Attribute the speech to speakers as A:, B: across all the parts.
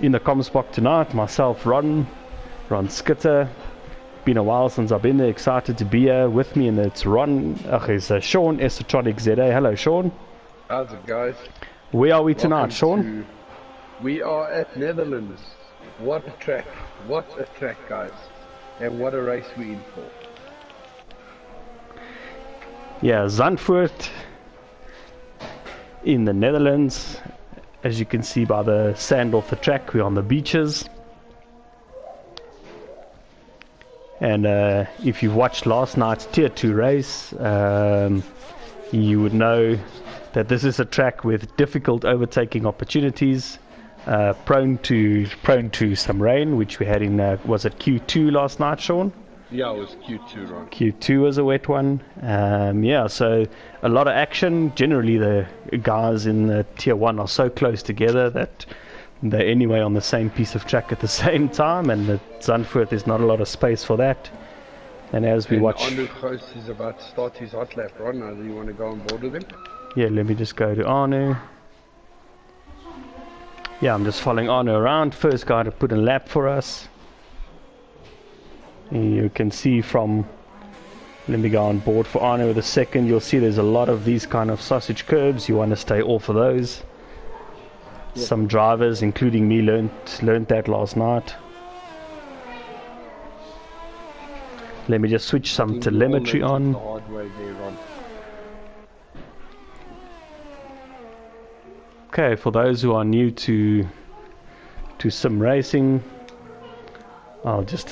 A: in the comms box tonight. Myself, Ron Skitter. Been a while since I've been there. Excited to be here with me, and it's Sean Esotronic ZA. Hello, Sean.
B: How's it, guys?
A: Where are we tonight, Sean?
B: We are at Netherlands. What a track! What a track, guys! And what a race we're in for.
A: Yeah, Zandvoort in the Netherlands. As you can see by the sand off the track, we're on the beaches. And if you've watched last night's Tier 2 race, you would know that this is a track with difficult overtaking opportunities, prone to some rain, which we had in, was it Q2 last night, Sean?
B: Yeah, it was Q2, right?
A: Q2 was a wet one. Yeah, so a lot of action. Generally, the guys in the Tier 1 are so close together that they're anyway on the same piece of track at the same time, and at Zandvoort there's not a lot of space for that. And as we watch...
B: Anu Gross is about to start his hot lap run. Now, do you want to go on board with him?
A: Yeah, let me just go to Anu. Yeah, I'm just following Anu around. First guy to put a lap for us. You can see from, let me go on board for Arno with a second. You'll see there's a lot of these kind of sausage curbs. You want to stay off of those. Yep. Some drivers, including me, learned that last night. Let me just switch some telemetry on.
B: The hard way there, Ron.
A: Okay, for those who are new to sim racing, I'll just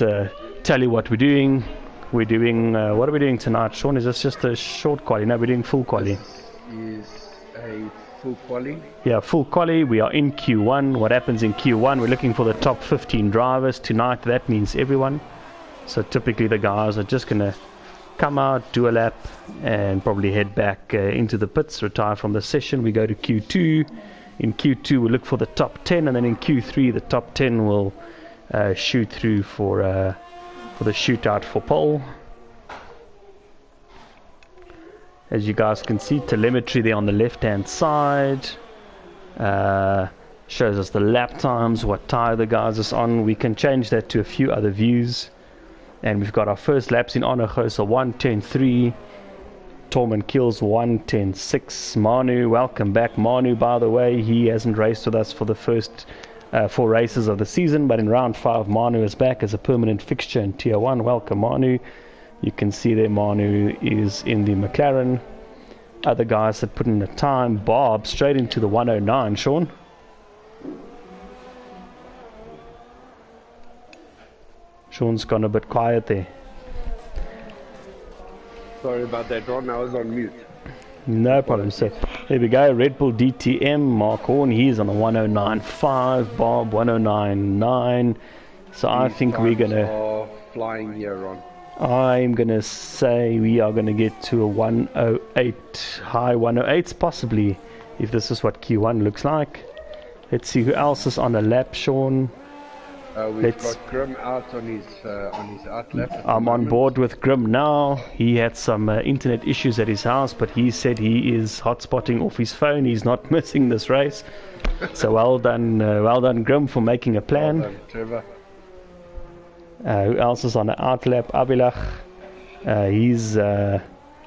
A: tell you what we're doing. We're doing, what are we doing tonight, Sean? Is this just a short quali? No, we're doing full quali.
B: This is a full quali.
A: Yeah, full quali. We are in Q1. What happens in Q1? We're looking for the top 15 drivers. Tonight, that means everyone. So typically the guys are just going to come out, do a lap, and probably head back into the pits, retire from the session. We go to Q2. In Q2, we'll look for the top 10, and then in Q3, the top 10 will shoot through for the shootout for pole. As you guys can see, telemetry there on the left hand side shows us the lap times, what tire the guys is on. We can change that to a few other views, and we've got our first laps in Honor Gosa 1:10.3, Torman Kills 1:10.6. Manu, welcome back Manu, by the way. He hasn't raced with us for the first 4 races of the season, but in round 5 Manu is back as a permanent fixture in Tier 1. Welcome Manu. You can see there Manu is in the McLaren. Other guys that put in the time. Bob straight into the 109, Sean. Sean's gone a bit quiet there.
B: Sorry about that, Ron. I was on mute.
A: No problem. So there we go. Red Bull DTM, Mark Horn, he's on a 109.5, Bob 109.9. So I think we're gonna
B: flying here, Ron.
A: I'm gonna say we are gonna get to a 108, high 108s possibly, if this is what Q1 looks like. Let's see who else is on a lap, Sean.
B: We've got Grim out on his out lap.
A: I'm on board with Grim now. He had some internet issues at his house, but he said he is hotspotting off his phone. He's not missing this race. So well done Grim for making a plan.
B: Well done, Trevor.
A: Who else is on the out lap? Abilach. He's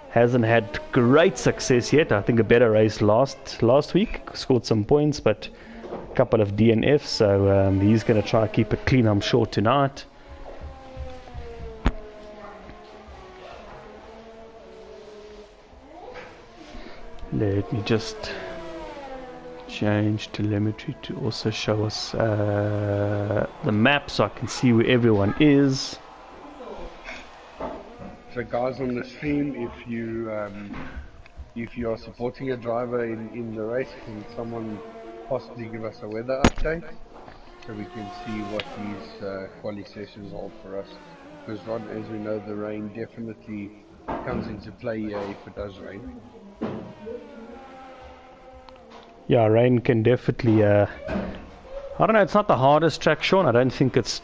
A: hasn't had great success yet. I think a better race last week. Scored some points, but couple of DNFs, so he's going to try to keep it clean, I'm sure, tonight. Let me just change telemetry to also show us the map so I can see where everyone is.
B: So guys on the stream, if you are supporting a driver in the race, can someone possibly give us a weather update so we can see what these quali sessions hold for us? Because Ron, as we know, the rain definitely comes into play here if it does rain.
A: Yeah, rain can definitely I don't know, it's not the hardest track, Sean. I don't think it's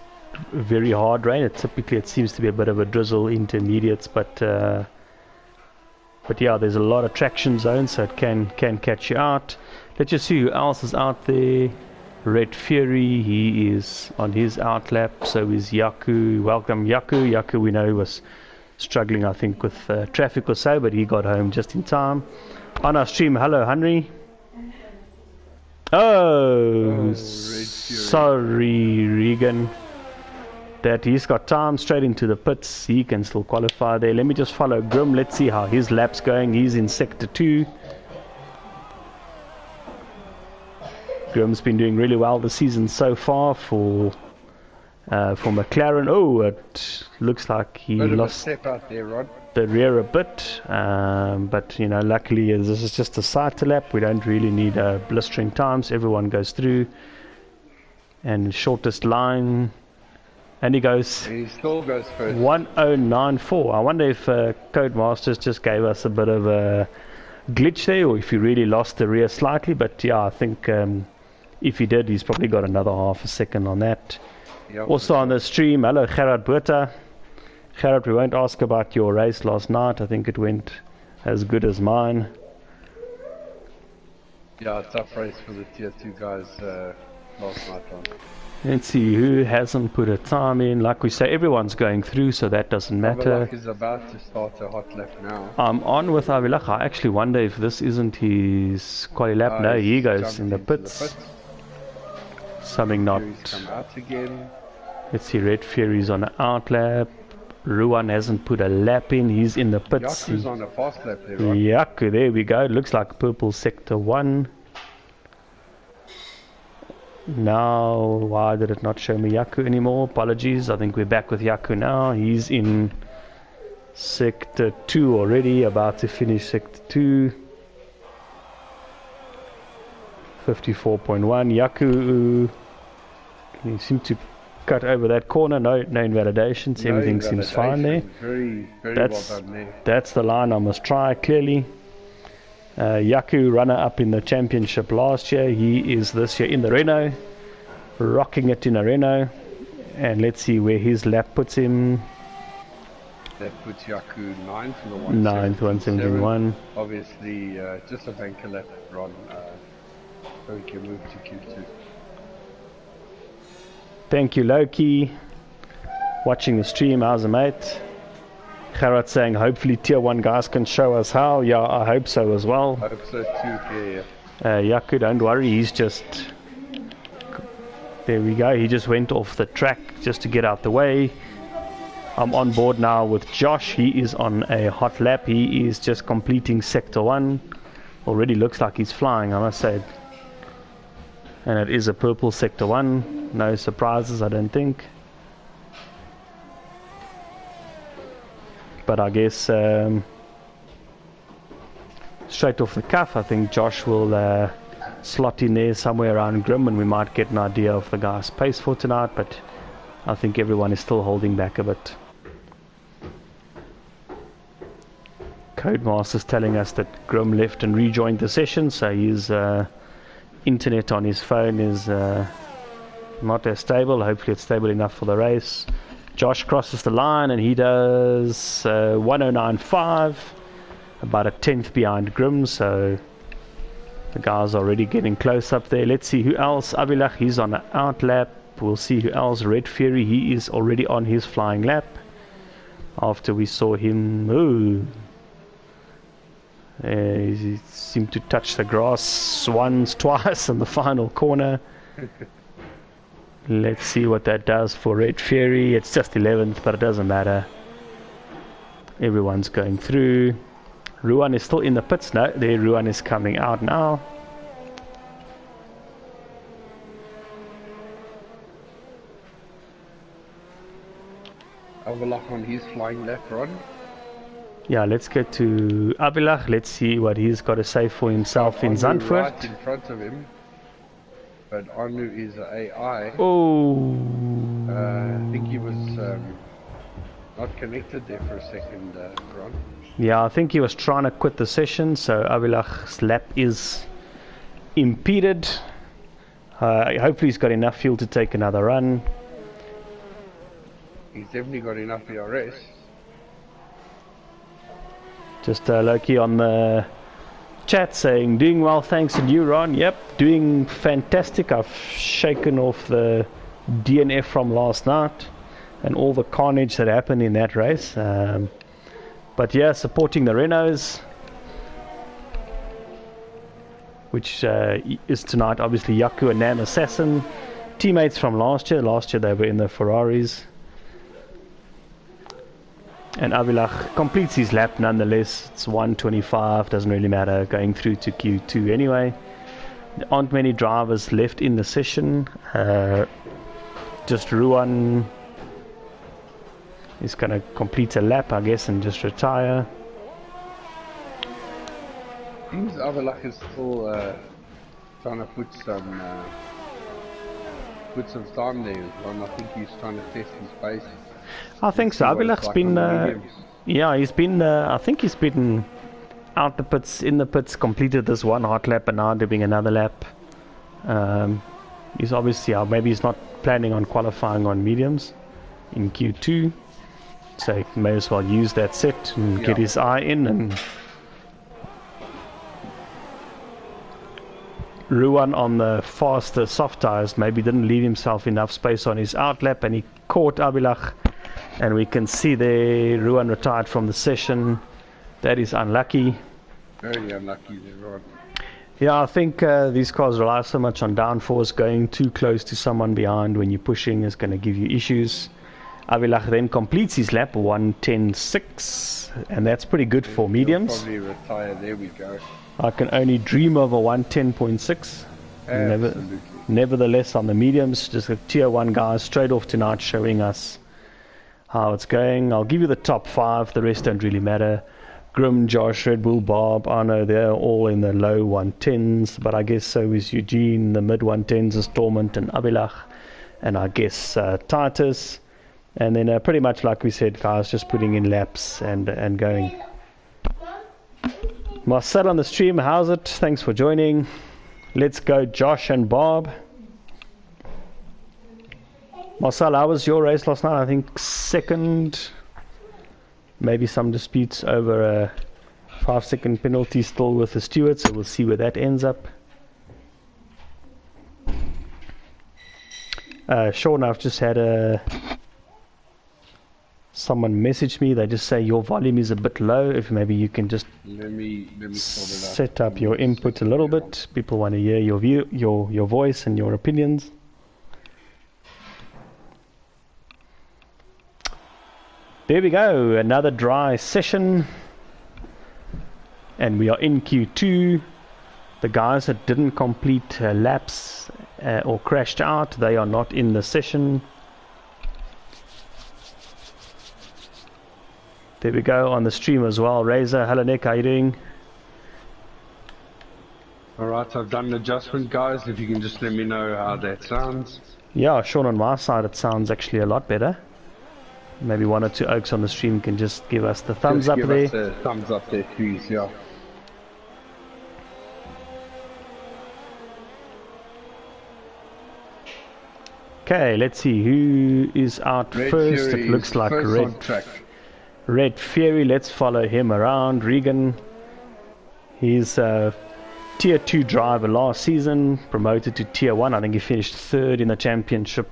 A: very hard rain. It seems to be a bit of a drizzle intermediates, but yeah, there's a lot of traction zones, so it can catch you out. Let's just see who else is out there. Red Fury, he is on his outlap. So is Yaku. Welcome Yaku. Yaku, we know, was struggling, I think, with traffic or so, but he got home just in time. On our stream, hello Henry. Oh, sorry Regan. That he's got time straight into the pits. He can still qualify there. Let me just follow Grim. Let's see how his lap's going. He's in sector 2. Grim's been doing really well this season so far for McLaren. Oh, it looks like he lost
B: step out there, Rod.
A: The rear a bit, but you know, luckily this is just a side lap. We don't really need blistering times. Everyone goes through, and shortest line, and he
B: still goes first.
A: 1094. I wonder if Codemasters just gave us a bit of a glitch there, or if he really lost the rear slightly. But yeah, I think if he did, he's probably got another half a second on that.
B: Yep.
A: Also on the stream, hello Gerard Botha. Gerard, we won't ask about your race last night. I think it went as good as mine.
B: Yeah, tough race for the tier 2 guys last night on.
A: Let's see who hasn't put a time in. Like we say, everyone's going through, so that doesn't matter.
B: Avilach is about to start a hot lap now.
A: I'm on with Avilach. I actually wonder if this isn't his quali lap. No, he goes in the pits. Something not.
B: Come out again.
A: Let's see, Red Fury's on an out lap. Ruan hasn't put a lap in. He's in the pits.
B: Yaku's on a fast lap there, right?
A: Yaku, there we go. It looks like purple sector 1. Now, why did it not show me Yaku anymore? Apologies. I think we're back with Yaku now. He's in sector 2 already, about to finish sector 2. 54.1. Yaku, he seemed to cut over that corner. No invalidations. Everything seems fine there.
B: Very well done there.
A: That's the line I must try, clearly. Yaku, runner up in the championship last year. He is this year in the Renault, rocking it in a Renault. And let's see where his lap puts him.
B: That puts Yaku 9th for the
A: 171.
B: Obviously, just a banker lap run. So we can move to Q2.
A: Thank you, Loki. Watching the stream, how's it, mate? Gerard saying, hopefully tier 1 guys can show us how. Yeah, I hope so as well.
B: I hope so too, yeah.
A: Yaku, don't worry, he's just... There we go, he just went off the track just to get out the way. I'm on board now with Josh. He is on a hot lap. He is just completing sector 1. Already looks like he's flying, I must say. And it is a purple sector 1. No surprises, I don't think. But I guess straight off the cuff, I think Josh will slot in there somewhere around Grim, and we might get an idea of the guy's pace for tonight. But I think everyone is still holding back a bit. Codemaster's telling us that Grim left and rejoined the session, so his internet on his phone is not as stable. Hopefully it's stable enough for the race. Josh crosses the line and he does 1095, about a 10th behind Grim, so the guys are already getting close up there. Let's see who else. Avilach, he's on an out lap. We'll see who else. Red Fury, he is already on his flying lap after we saw him. He seemed to touch the grass twice in the final corner. Let's see what that does for Red Fury. It's just 11th, but it doesn't matter. Everyone's going through. Ruan is still in the pits. No, there Ruan is coming out now.
B: Avilach on his flying lap run.
A: Yeah, let's get to Avilach. Let's see what he's got to say for himself in Zandvoort.
B: Right in front of him. But Anu is an AI.
A: Oh.
B: I think he was not connected there for a second, Ron.
A: Yeah, I think he was trying to quit the session, so Avilach's lap is impeded. Hopefully he's got enough fuel to take another run.
B: He's definitely got enough ERS.
A: Just Loki on the chat saying, doing well, thanks, and you, Ron? Yep, doing fantastic. I've shaken off the DNF from last night and all the carnage that happened in that race. But yeah, supporting the Renaults, which is tonight, obviously, Yaku and Nam Assassin. Teammates from last year. Last year they were in the Ferraris. And Avilach completes his lap nonetheless. It's 1:25, doesn't really matter, going through to Q2 anyway. There aren't many drivers left in the session. Just Ruan is going to complete a lap, I guess, and just retire.
B: Seems Avilach is still trying to put some time there, and I think he's trying to test his pace.
A: I think so. Avilach's been, yeah, he's been, I think he's been out the pits, in the pits, completed this one hot lap and now doing another lap. He's obviously, maybe he's not planning on qualifying on mediums in Q2, so he may as well use that set and get his eye in. And Ruan on the faster soft tires maybe didn't leave himself enough space on his outlap, and he caught Avilach. And we can see there, Ruan retired from the session. That is unlucky.
B: Very unlucky there, Ron.
A: Yeah, I think these cars rely so much on downforce. Going too close to someone behind when you're pushing is going to give you issues. Avilach then completes his lap, 1:10.6, and that's pretty good for mediums.
B: Probably retire, there we go.
A: I can only dream of a 1:10.6. Nevertheless, on the mediums, just a tier 1 guys straight off tonight showing us how it's going. I'll give you the top 5, the rest don't really matter. Grim, Josh, Red Bull, Bob, I know they're all in the low 110s, but I guess so is Eugene. The mid 110s is Torment and Avilach, and I guess Titus. And then pretty much like we said, guys, just putting in laps and going. Marcel on the stream, how's it? Thanks for joining. Let's go, Josh and Bob. Marcel, how was your race last night? I think second. Maybe some disputes over a 5-second penalty still with the steward, so we'll see where that ends up. Sean, I've just had someone message me. They just say your volume is a bit low. If maybe you can just
B: let me
A: set up your input a little bit. People want to hear your view, your voice and your opinions. There we go, another dry session, and we are in Q2. The guys that didn't complete laps or crashed out, they are not in the session. There we go, on the stream as well. Razor, hello Nick, how you doing?
B: Alright, I've done an adjustment, guys. If you can just let me know how that sounds.
A: Yeah, Sean, on my side it sounds actually a lot better. Maybe 1 or 2 Oaks on the stream can just give us the thumbs up there.
B: Give us a thumbs up there, please, yeah.
A: Okay, let's see who is out
B: Red
A: first.
B: Fury
A: It looks like
B: first on track.
A: Red Fury. Let's follow him around. Regan, he's a tier 2 driver last season, promoted to tier 1. I think he finished 3rd in the championship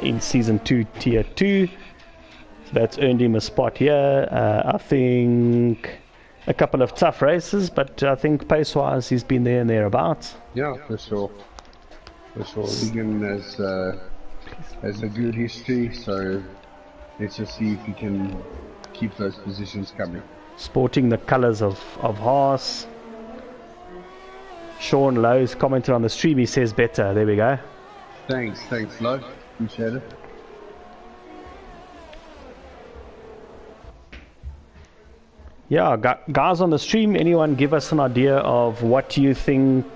A: in season 2, tier 2. So that's earned him a spot here. I think a couple of tough races, but I think pace wise he's been there and thereabouts.
B: Yeah, for sure. For sure. Regan has a good history, so let's just see if he can keep those positions coming.
A: Sporting the colours of Haas. Sean Lowe's commented on the stream, he says better. There we go.
B: Thanks Lowe. Appreciate it.
A: Yeah, guys on the stream, anyone give us an idea of what you think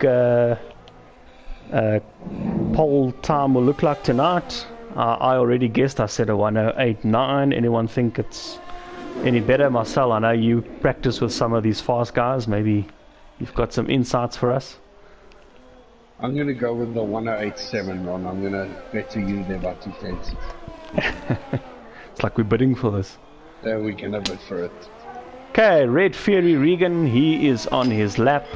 A: pole time will look like tonight? I already guessed, I said a 1:08.9. Anyone think it's any better? Marcel, I know you practice with some of these fast guys. Maybe you've got some insights for us.
B: I'm going to go with the 1:08.7, Ron. I'm going to better you there by 2 tenths.
A: It's like we're bidding for this.
B: There we can have it for it.
A: Okay, Red Fury Regan, he is on his lap.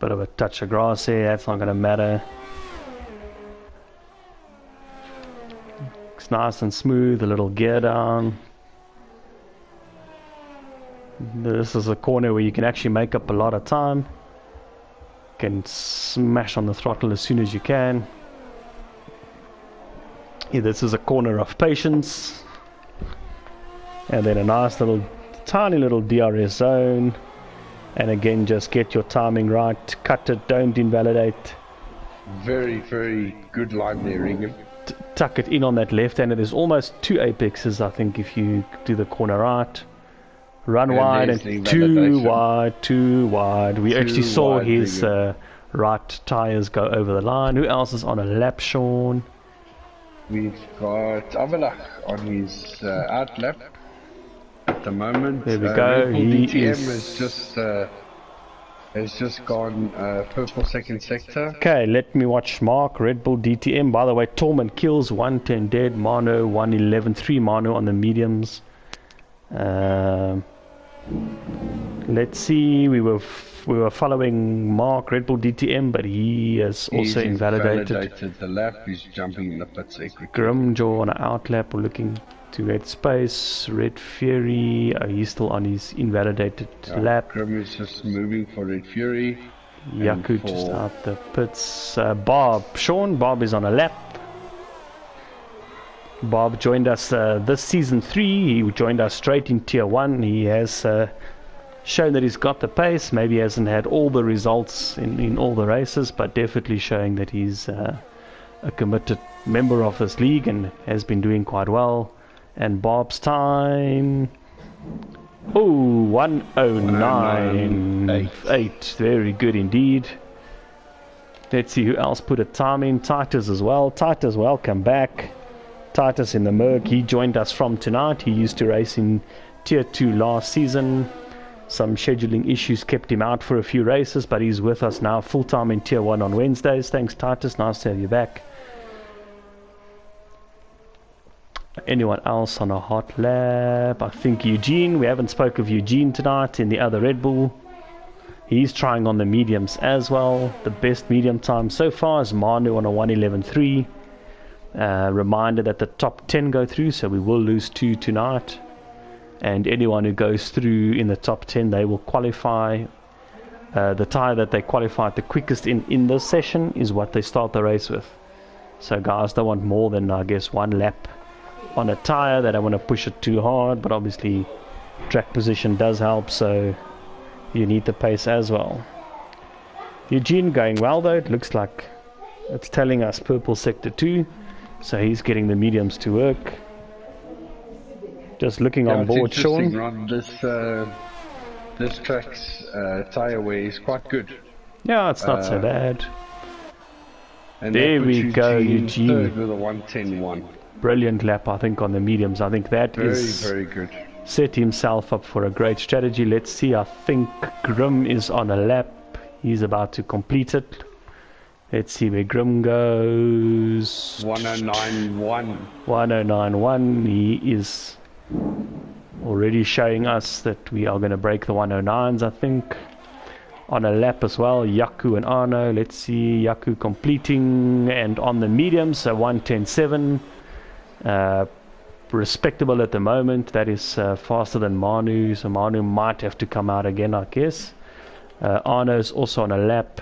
A: Bit of a touch of grass here, that's not going to matter. It's nice and smooth, a little gear down. This is a corner where you can actually make up a lot of time. Can smash on the throttle as soon as you can. Yeah, this is a corner of patience. And then a nice little, tiny little DRS zone. And again, just get your timing right. Cut it, don't invalidate.
B: Very, very good line there, Regan.
A: Tuck it in on that left hander. There's almost 2 apexes, I think, if you do the corner right. Run
B: And
A: wide
B: there's
A: and
B: the
A: too
B: validation.
A: wide, too wide. We
B: Too
A: actually saw
B: wide,
A: his
B: Regan.
A: right tyres go over the line. Who else is on a lap, Sean?
B: We've got Avalach on his out lap at the moment.
A: There we go.
B: Red Bull
A: He
B: DTM
A: is...
B: has just gone purple second sector.
A: Okay, let me watch Mark. Red Bull DTM. By the way, Tolman kills 110 dead. Mano 111. 3 Mano on the mediums. Let's see. We were following Mark, Red Bull DTM, but he has also
B: He's
A: invalidated.
B: the lap. He's jumping in the pits quickly.
A: Grimjaw on an outlap. We're looking to red space. Red Fury. He's still on his invalidated lap.
B: Grim is just moving for Red Fury.
A: Yaku
B: for-
A: just out the pits. Bob. Bob is on a lap. Bob joined us this season 3. He joined us straight in tier 1. He has shown that he's got the pace. Maybe he hasn't had all the results in all the races, but definitely showing that he's a committed member of this league and has been doing quite well. And Bob's time... Oh, 109.8. Very good indeed. Let's see who else put a time in. Titus as well. Titus, welcome back. Titus in the Merc. He joined us from tonight. He used to race in Tier 2 last season. Some scheduling issues kept him out for a few races, but he's with us now full-time in Tier 1 on Wednesdays. Thanks, Titus. Nice to have you back. Anyone else on a hot lap? I think Eugene. We haven't spoke of Eugene tonight in the other Red Bull. He's trying on the mediums as well. The best medium time so far is Manu on a 111.3. Reminder that the top 10 go through, so we will lose 2 tonight. And anyone who goes through in the top 10, they will qualify. The tyre that they qualified the quickest in this session is what they start the race with. So guys don't want more than, I guess, 1 lap on a tyre. They don't want to push it too hard, but obviously track position does help, so you need the pace as well. Eugene going well though. It looks like it's telling us purple sector 2, so he's getting the mediums to work. Just looking on board, Sean.
B: Ron. This track's tyre wear is quite good.
A: Yeah, it's not so bad.
B: And
A: There
B: that puts
A: we go, Eugene.
B: Third with a 110.1.
A: Brilliant lap, I think, on the mediums. I think that is
B: Very good.
A: set himself up for a great strategy. Let's see. I think Grim is on a lap. He's about to complete it. Let's see where Grim goes.
B: 109.1.
A: 109.1. He is already showing us that we are going to break the 109s, I think. On a lap as well, Yaku and Arno. Let's see, Yaku completing and on the medium, so 110.7. Respectable at the moment. That is faster than Manu, so Manu might have to come out again, I guess. Arno's also on a lap.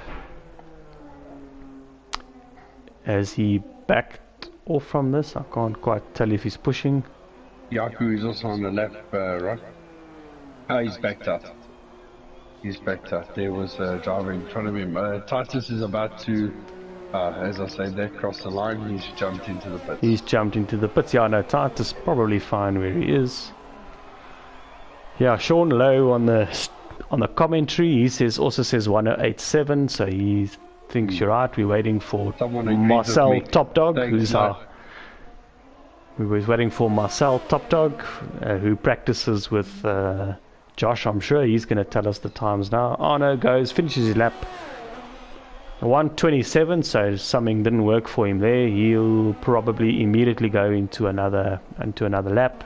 A: Has he backed off from this? I can't quite tell if he's pushing.
B: Yaku is also on the lap, right? Oh, he's backed out. He's backed out. There was a driver in front of him. Titus is about to, as I say, that cross the line. He's jumped into the pits.
A: He's jumped into the pits. Yeah, no, Titus probably fine where he is. Yeah, Sean Lowe on the commentary. He also says 108.7, so he thinks you're right. We're waiting for
B: Someone agrees
A: Marcel
B: with me.
A: Top Dog,
B: Thanks,
A: who's
B: mate.
A: our... We were waiting for Marcel Top Dog, who practices with Josh. I'm sure he's going to tell us the times now. Arno finishes his lap 127, so something didn't work for him there. He'll probably immediately go into another lap.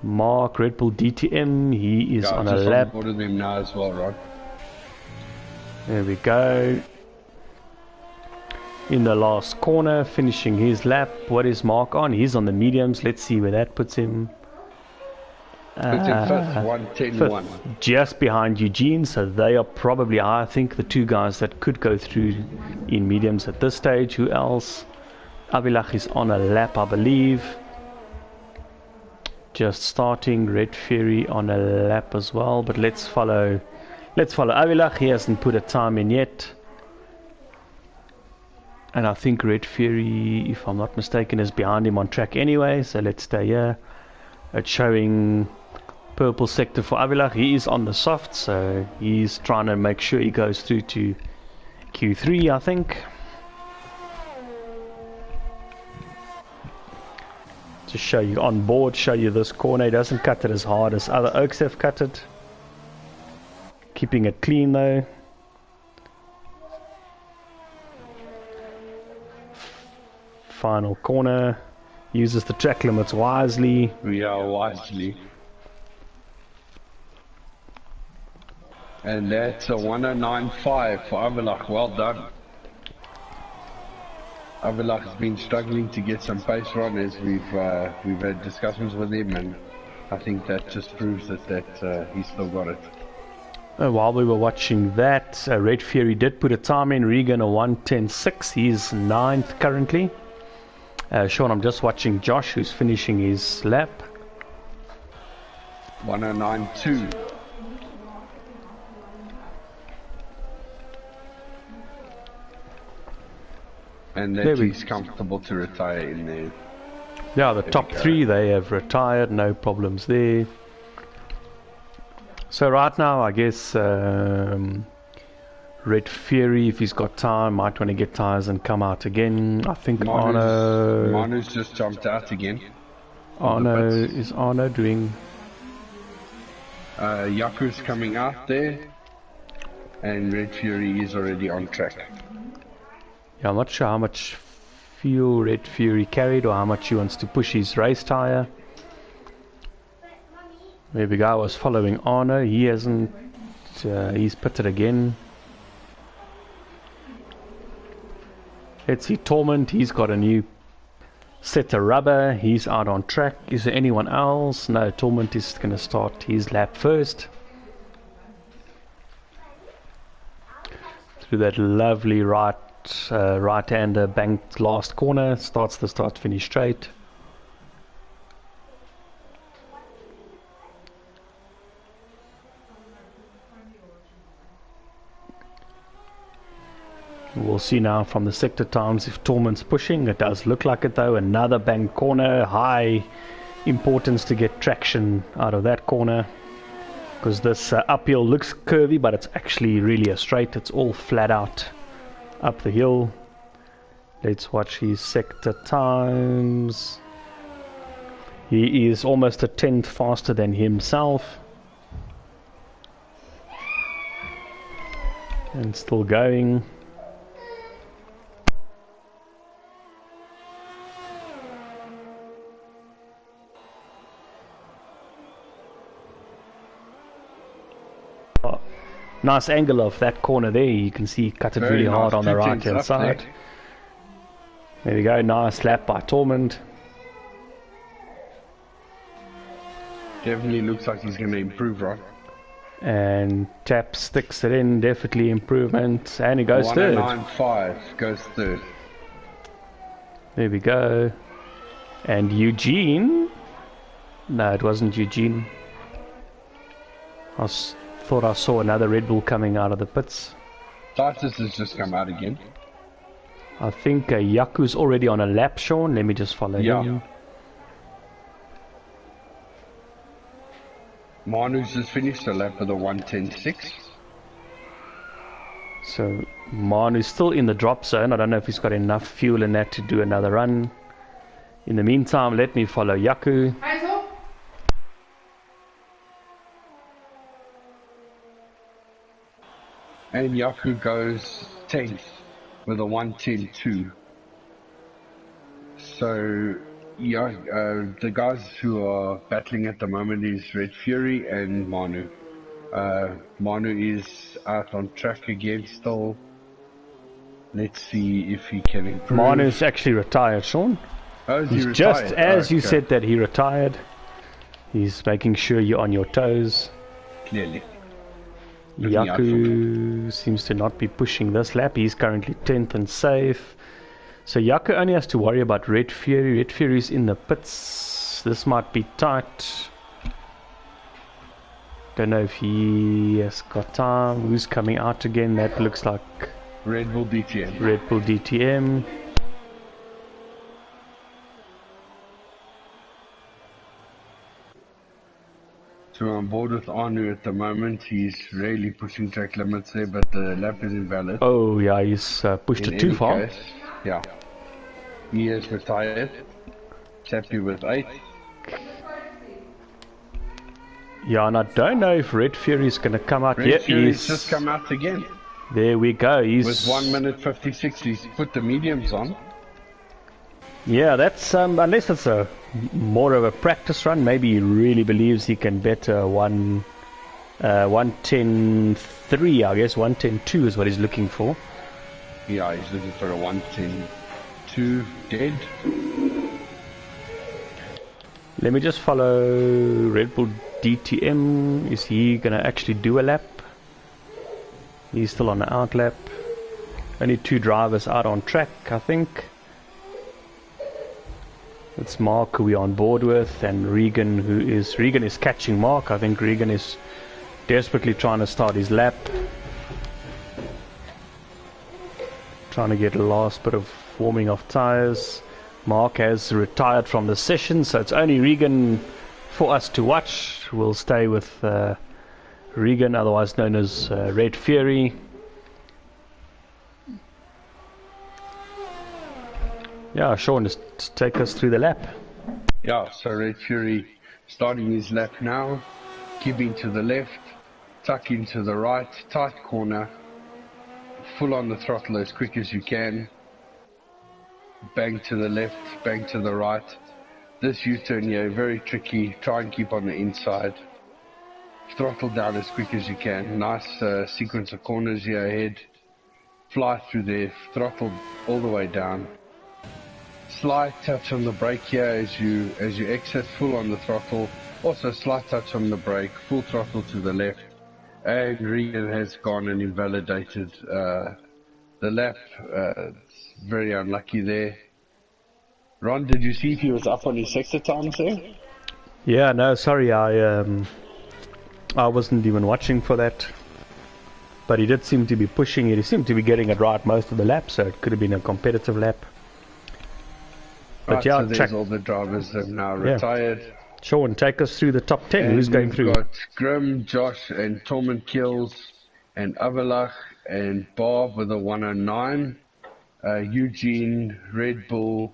A: Mark, Red Bull DTM, he is on a lap.
B: Order them now as well, Rod.
A: There we go. In the last corner, finishing his lap. What is Mark on? He's on the mediums. Let's see where that puts him.
B: Puts him fifth, 110-1.
A: Just behind Eugene, so they are probably, I think, the two guys that could go through in mediums at this stage. Who else? Avilach is on a lap, I believe. Just starting. Red Fury on a lap as well, but let's follow Avilach. He hasn't put a time in yet. And I think Red Fury, if I'm not mistaken, is behind him on track anyway, so let's stay here. It's showing purple sector for Avilach. He is on the soft, so he's trying to make sure he goes through to Q3, I think. Just show you on board, show you this corner. He doesn't cut it as hard as other Oaks have cut it. Keeping it clean though. Final corner. Uses the track limits wisely.
B: Yeah, wisely. And that's a 109.5 for Avilach. Well done. Avilach has been struggling to get some pace on as we've had discussions with him, and I think that just proves that he's still got it.
A: While we were watching that, Red Fury did put a time in. Regan a 110.6. He's 9th currently. Sean, I'm just watching Josh, who's finishing his lap.
B: 109.2. And that he's comfortable to retire in there.
A: Yeah, the top three, they have retired, no problems there. So right now, I guess Red Fury, if he's got time, might want to get tires and come out again. I think
B: Manu's just jumped out again.
A: Is Arno doing?
B: Yaku's coming out there, and Red Fury is already on track.
A: Yeah, I'm not sure how much fuel Red Fury carried or how much he wants to push his race tire. Maybe guy was following Arno. He hasn't. He's pitted again. Let's see, Torment. He's got a new set of rubber. He's out on track. Is there anyone else? No, Torment is going to start his lap first. Through that lovely right-hander banked last corner. Starts the start-finish straight. We'll see now from the sector times if Torment's pushing. It does look like it though. Another banked corner. High importance to get traction out of that corner, because this uphill looks curvy, but it's actually really a straight. It's all flat out up the hill. Let's watch his sector times. He is almost a tenth faster than himself, and still going. Nice angle of that corner there. You can see cut it really hard on the right hand side. There we go. Nice lap by Torment.
B: Definitely looks like he's going to improve, right?
A: And Tap sticks it in. Definitely improvement. And he goes third.
B: 109.5 goes third.
A: There we go. And Eugene. No, it wasn't Eugene. Thought I saw another Red Bull coming out of the pits.
B: Titus has just come out again.
A: I think Yaku's already on a lap, Sean. Let me just follow him.
B: Manu's just finished a lap of the 110.6.
A: So Manu's still in the drop zone. I don't know if he's got enough fuel in that to do another run. In the meantime, let me follow Yaku.
B: And Yaku goes 10th with a 110.2. So Yeah, the guys who are battling at the moment is Red Fury and Manu. Manu is out on track again still. Let's see if he can improve.
A: Manu's actually retired, Sean.
B: Oh, is he
A: He's
B: retired?
A: just as you
B: Okay.
A: said that he retired. He's making sure you're on your toes.
B: Clearly. Looking out for
A: Yaku seems to not be pushing this lap. He's currently 10th and safe. So Yaku only has to worry about Red Fury. Red Fury's in the pits. This might be tight. Don't know if he has got time. Who's coming out again? That looks like
B: Red Bull DTM.
A: Red Bull DTM.
B: So I'm on board with Anu at the moment. He's really pushing track limits there, but the lap is invalid.
A: Oh yeah, he's pushed
B: In
A: it too
B: any
A: far.
B: case, yeah. He is retired. He's happy with 8.
A: Yeah, and I don't know if Red Fury's going to come out.
B: Red
A: Yeah,
B: Fury's just come out again.
A: There we go. He's
B: With 1 minute 56, he's put the mediums on.
A: Yeah, that's unless it's a more of a practice run. Maybe he really believes he can better 1:10.3. I guess 1:10.2 is what he's looking for.
B: Yeah, he's looking for a 1:10.2 dead.
A: Let me just follow Red Bull DTM. Is he gonna actually do a lap? He's still on the out lap. Only 2 drivers out on track, I think. It's Mark who we're on board with, and Regan Regan is catching Mark. I think Regan is desperately trying to start his lap. Trying to get a last bit of warming of tyres. Mark has retired from the session, so it's only Regan for us to watch. We'll stay with Regan, otherwise known as Red Fury. Yeah, Sean, just take us through the lap.
B: Yeah, so Red Fury starting his lap now. Keeping to the left, tuck into the right, tight corner. Full on the throttle as quick as you can. Bang to the left, bang to the right. This U-turn here, very tricky. Try and keep on the inside. Throttle down as quick as you can. Nice sequence of corners here ahead. Fly through there, throttle all the way down. Slight touch on the brake here as you exit, full on the throttle. Also slight touch on the brake, full throttle to the left. And Regan has gone and invalidated the lap. Very unlucky there. Ron, did you see if he was up on his sector times there?
A: Yeah, no, sorry, I wasn't even watching for that. But he did seem to be pushing it. He seemed to be getting it right most of the lap, so it could have been a competitive lap. But
B: Right,
A: yeah,
B: so there's all the drivers that have now retired.
A: Sean, take us through the top 10. Who's going through?
B: We've got Grim, Josh, and Tormund Kills, and Avalach, and Bob with a 109. Eugene, Red Bull,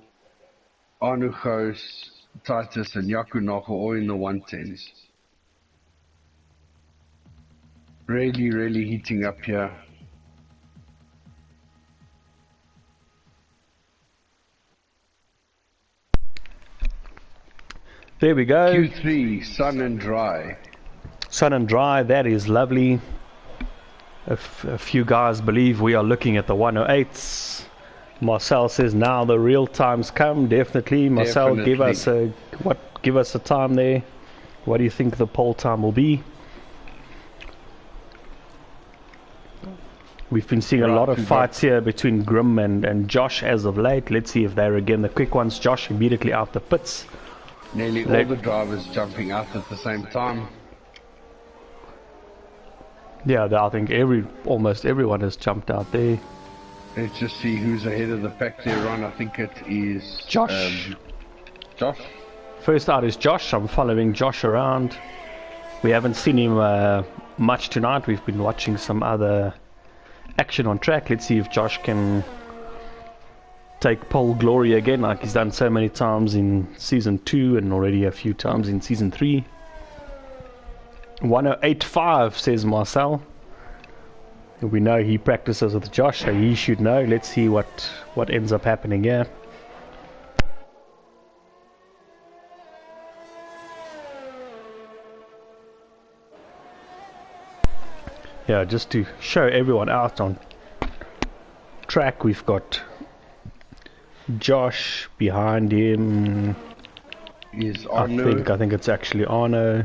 B: Anuchos, Titus, and Yakunach are all in the 110s. Really, really heating up here.
A: There we go.
B: Q3, sun and dry.
A: Sun and dry, that is lovely. A few guys believe we are looking at the 108s. Marcel says now the real time's come. Definitely. Marcel, give us a time there. What do you think the pole time will be? We've been seeing a lot of fights here between Grim and Josh as of late. Let's see if they're again the quick ones. Josh immediately out the pits.
B: Nearly all the drivers jumping out at the same time.
A: Yeah, I think almost everyone has jumped out there.
B: Let's just see who's ahead of the pack there, Ron. I think it is
A: Josh.
B: Josh?
A: First out is Josh. I'm following Josh around. We haven't seen him much tonight. We've been watching some other action on track. Let's see if Josh can take pole glory again, like he's done so many times in season 2 and already a few times in season 3. 108.5 says Marcel. We know he practices with Josh, so he should know. Let's see what ends up happening here. Yeah, just to show everyone out on track, we've got Josh behind him.
B: Is Arno.
A: I think it's actually Arno.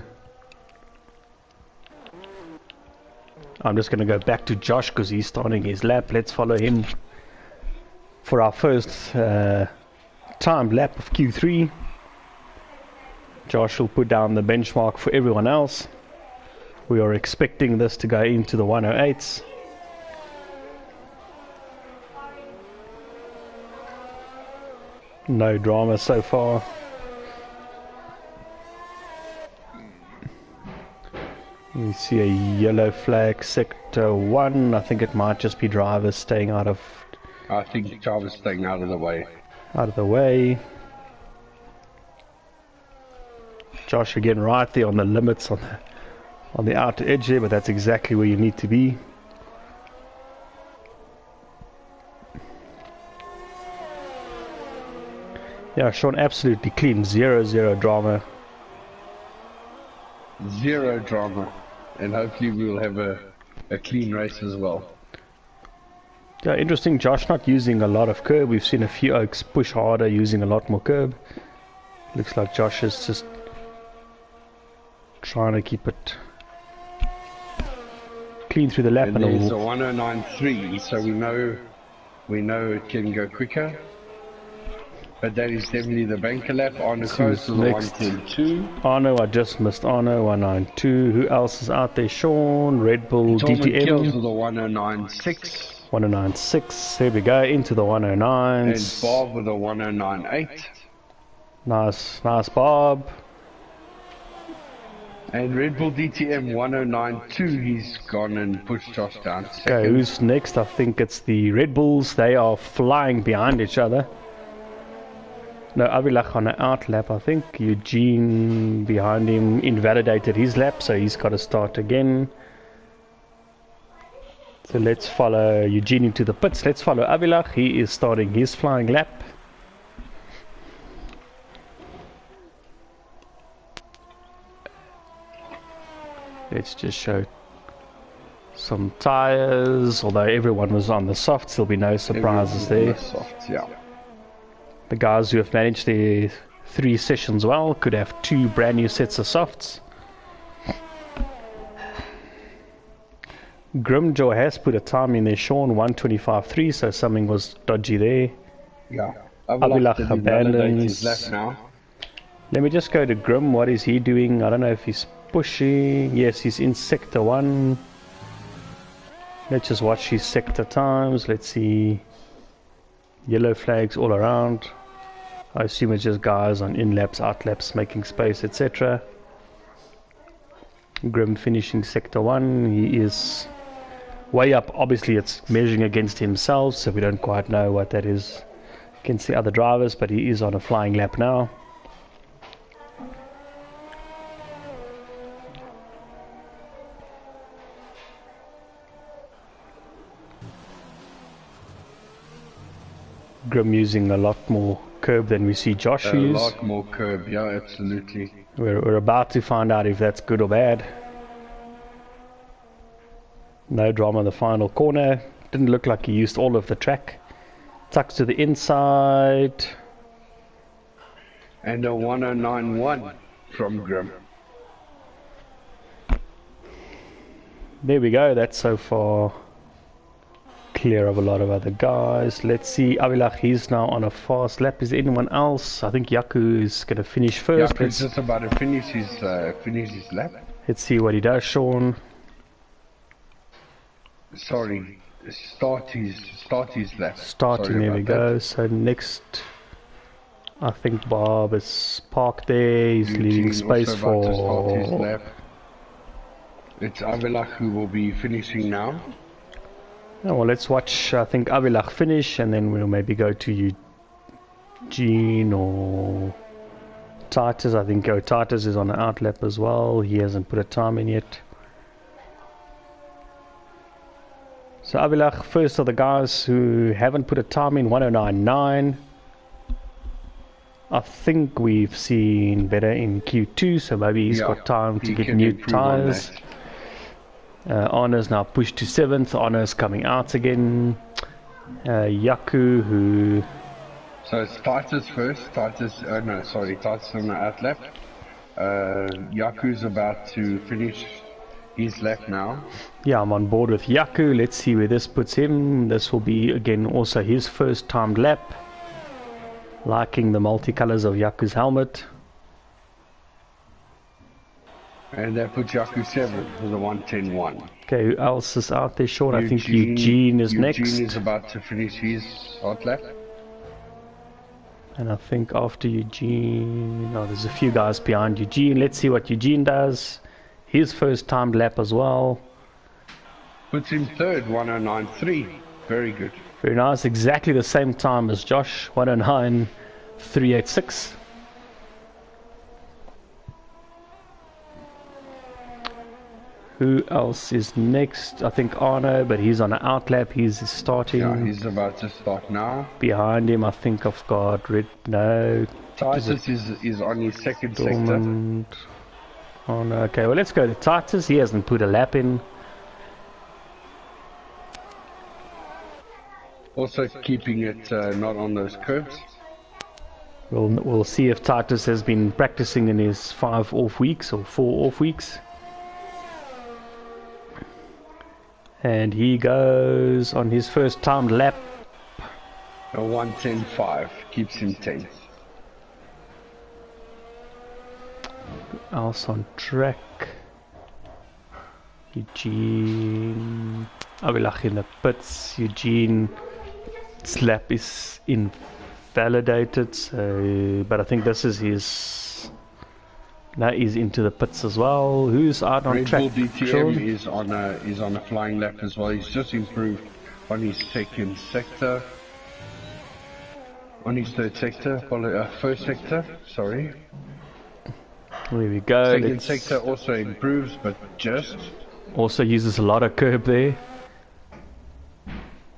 A: I'm just going to go back to Josh because he's starting his lap. Let's follow him for our first timed lap of Q3. Josh will put down the benchmark for everyone else. We are expecting this to go into the 108s. No drama so far. We see a yellow flag, sector 1. I think it might just be drivers staying out of...
B: I think drivers staying out of the way.
A: Out of the way. Josh again right there on the limits on the outer edge there, but that's exactly where you need to be. Yeah, Sean, absolutely clean. Zero drama.
B: Zero drama. And hopefully we'll have a clean race as well.
A: Yeah, interesting. Josh not using a lot of curb. We've seen a few Oaks push harder, using a lot more curb. Looks like Josh is just trying to keep it clean through the lap.
B: And there's a 109.3, so we know it can go quicker. But that is definitely the banker lap. Arno close to the 110.2.
A: Arno, I just missed Arno, 192. Who else is out there? Sean, Red Bull, DTM.
B: Kills with the 109.6.
A: 109.6. There we go, into the 109s.
B: And Bob with the 109.8.
A: Nice Bob.
B: And Red Bull DTM 109.2. He's gone and pushed Josh down.
A: Okay, who's next? I think it's the Red Bulls. They are flying behind each other. No, Avilach on an out lap, I think. Eugene behind him invalidated his lap, so he's got to start again. So let's follow Eugene into the pits. Let's follow Avilach. He is starting his flying lap. Let's just show some tires. Although everyone was on the softs, there'll be no surprises there.
B: Softs, yeah.
A: The guys who have managed their 3 sessions well could have 2 brand new sets of softs. Grimjaw has put a time in there, Sean, 125.3, so something was dodgy there.
B: Yeah.
A: Avilach abandons.
B: Left now.
A: Let me just go to Grim. What is he doing? I don't know if he's pushing. Yes, he's in sector 1. Let's just watch his sector times. Let's see. Yellow flags all around. I assume it's just guys on in-laps, out-laps, making space, etc. Grim finishing sector 1. He is way up. Obviously it's measuring against himself, so we don't quite know what that is against the other drivers, but he is on a flying lap now. Grim using a lot more curb than we see Josh use.
B: A lot more curb, yeah, absolutely.
A: We're about to find out if that's good or bad. No drama in the final corner. Didn't look like he used all of the track. Tucks to the inside.
B: And a 109.1 from Grim.
A: There we go. That's so far clear of a lot of other guys. Let's see. Avilach, he's now on a fast lap. Is there anyone else? I think Yaku is going to finish first.
B: Yaku's just about to finish his lap.
A: Let's see what he does, Sean.
B: Sorry, start his lap.
A: Starting, there we go. So next, I think Bob is parked there. He's leaving space for...
B: To start his lap. It's Avilach who will be finishing now.
A: Oh, well, let's watch, I think, Avilach finish, and then we'll maybe go to Eugene or Titus. I think Titus is on the out lap as well. He hasn't put a time in yet. So Avilach, first of the guys who haven't put a time in, 109.9. I think we've seen better in Q2, so maybe he's got time to get new tires. Arna's now pushed to 7th. Arna's coming out again. Yaku, who...
B: So it's Titus first. Titus on the out lap. Yaku's about to finish his lap now.
A: Yeah, I'm on board with Yaku. Let's see where this puts him. This will be again also his first timed lap. Liking the multicolors of Yaku's helmet.
B: And that puts Yaku 7 for the 1:10.1.
A: Okay, who else is out there, Sean? I think Eugene is next.
B: Eugene is about to finish his hot lap.
A: And I think after Eugene... Oh, there's a few guys behind Eugene. Let's see what Eugene does. His first timed lap as well.
B: Puts him third, 1:09.3. Very good.
A: Very nice. Exactly the same time as Josh. 1:09.386. Who else is next? I think Arno, but he's on an outlap. He's starting.
B: Yeah, he's about to start now.
A: Behind him, I think I've got Red. No.
B: Titus is on his second sector.
A: Oh no. Okay, well, let's go to Titus. He hasn't put a lap in.
B: Also keeping it not on those curbs.
A: We'll see if Titus has been practicing in his 5 off weeks or 4 off weeks. And he goes on his first timed lap.
B: A 1:10.5 keeps him 10th.
A: Else on track. Eugene. Avilach in the pits. Eugene's lap is invalidated. So, but I think this is his. Now he's into the pits as well. Who's out on
B: Red
A: track?
B: Bull DTM is on a flying lap as well. He's just improved on his second sector. On his third sector, first sector, sorry.
A: There we go.
B: Second sector also improves, but just.
A: Also uses a lot of curb there.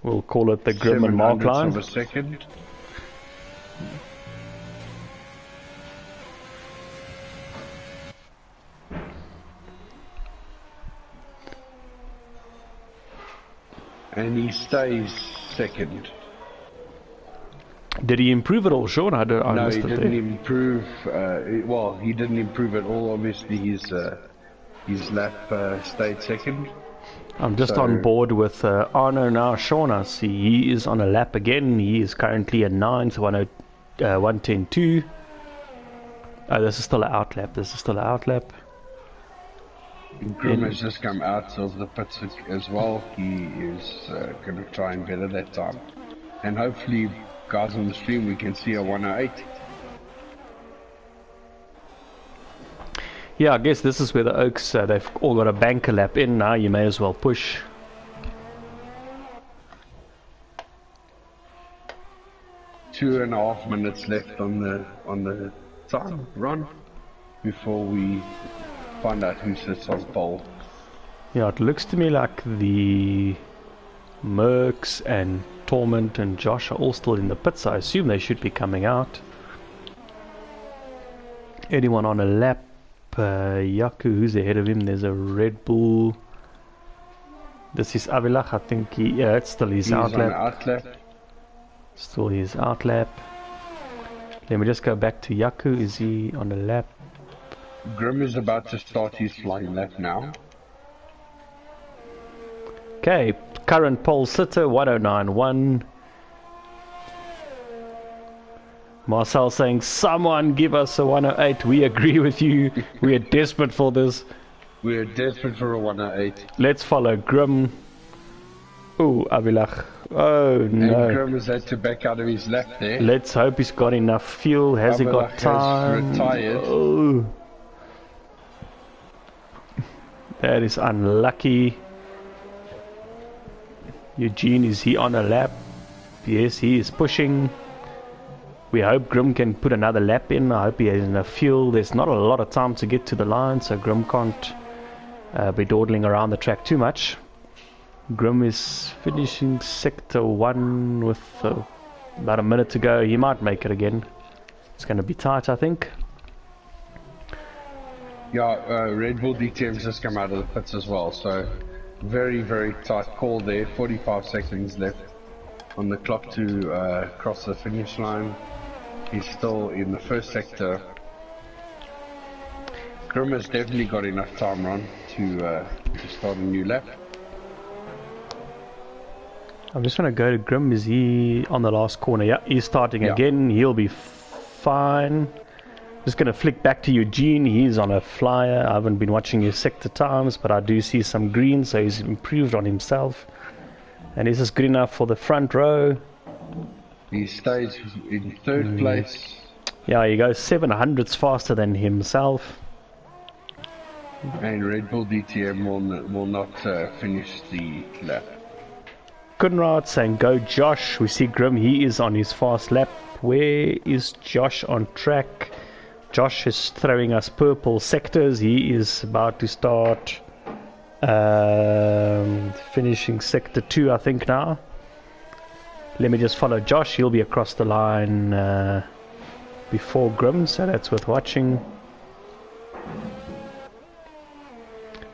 A: We'll call it the Grim and Mark line.
B: Of a second. And he stays second.
A: Did he improve at all, Sean? I
B: no, he didn't improve. Well, he didn't improve at all. Obviously, his lap stayed second.
A: I'm just on board with Arno now. Sean, I see he is on a lap again. He is currently at 9th, 1:10.2. Oh, this is still an outlap.
B: Grim has just come out of the pits as well. He is going to try and better that time. And hopefully, guys on the stream, we can see a 1:08.
A: Yeah, I guess this is where the Oaks, they've all got a banker lap in now. You may as well push.
B: Two and a half minutes left on the time run before we find out who sits on pole.
A: Yeah, it looks to me like the Mercs and Torment and Josh are all still in the pits. I assume they should be coming out. Anyone on a lap? Yaku, who's ahead of him? There's a Red Bull. This is Avilach, I think. Yeah, it's still his outlap. Still his outlap. Let me just go back to Yaku. Is he on a lap?
B: Grim is about to start his flying lap now.
A: Okay, current pole sitter 1:09.1. Marcel saying, someone give us a 1:08. We agree with you. We are desperate for this.
B: We are desperate for a 1:08.
A: Let's follow Grim. Oh, Avilach. Oh no.
B: And Grim has had to back out of his lap there.
A: Let's hope he's got enough fuel. Has he got time?
B: Has retired.
A: Oh. That is unlucky. Eugene, is he on a lap? Yes, he is pushing. We hope Grim can put another lap in. I hope he has enough fuel. There's not a lot of time to get to the line, so Grim can't be dawdling around the track too much. Grim is finishing sector 1 with about a minute to go. He might make it again. It's going to be tight, I think.
B: Yeah, Red Bull DTM's just come out of the pits as well, so Very, very tight call there. 45 seconds left on the clock to cross the finish line. He's still in the first sector. Grim has definitely got enough time, Ron, to start a new lap.
A: I'm just going to go to Grim. Is he on the last corner? Yeah, he's starting again. He'll be fine. Just going to flick back to Eugene. He's on a flyer. I haven't been watching his sector times, but I do see some green, so he's improved on himself. And is this good enough for the front row?
B: He stays in third place.
A: Yeah, he goes 700ths faster than himself.
B: And Red Bull DTM will not finish the lap.
A: Kunrad saying go Josh. We see Grim, he is on his fast lap. Where is Josh on track? Josh is throwing us purple sectors. He is about to start finishing sector 2, I think now. Let me just follow Josh. He'll be across the line before Grim, so that's worth watching.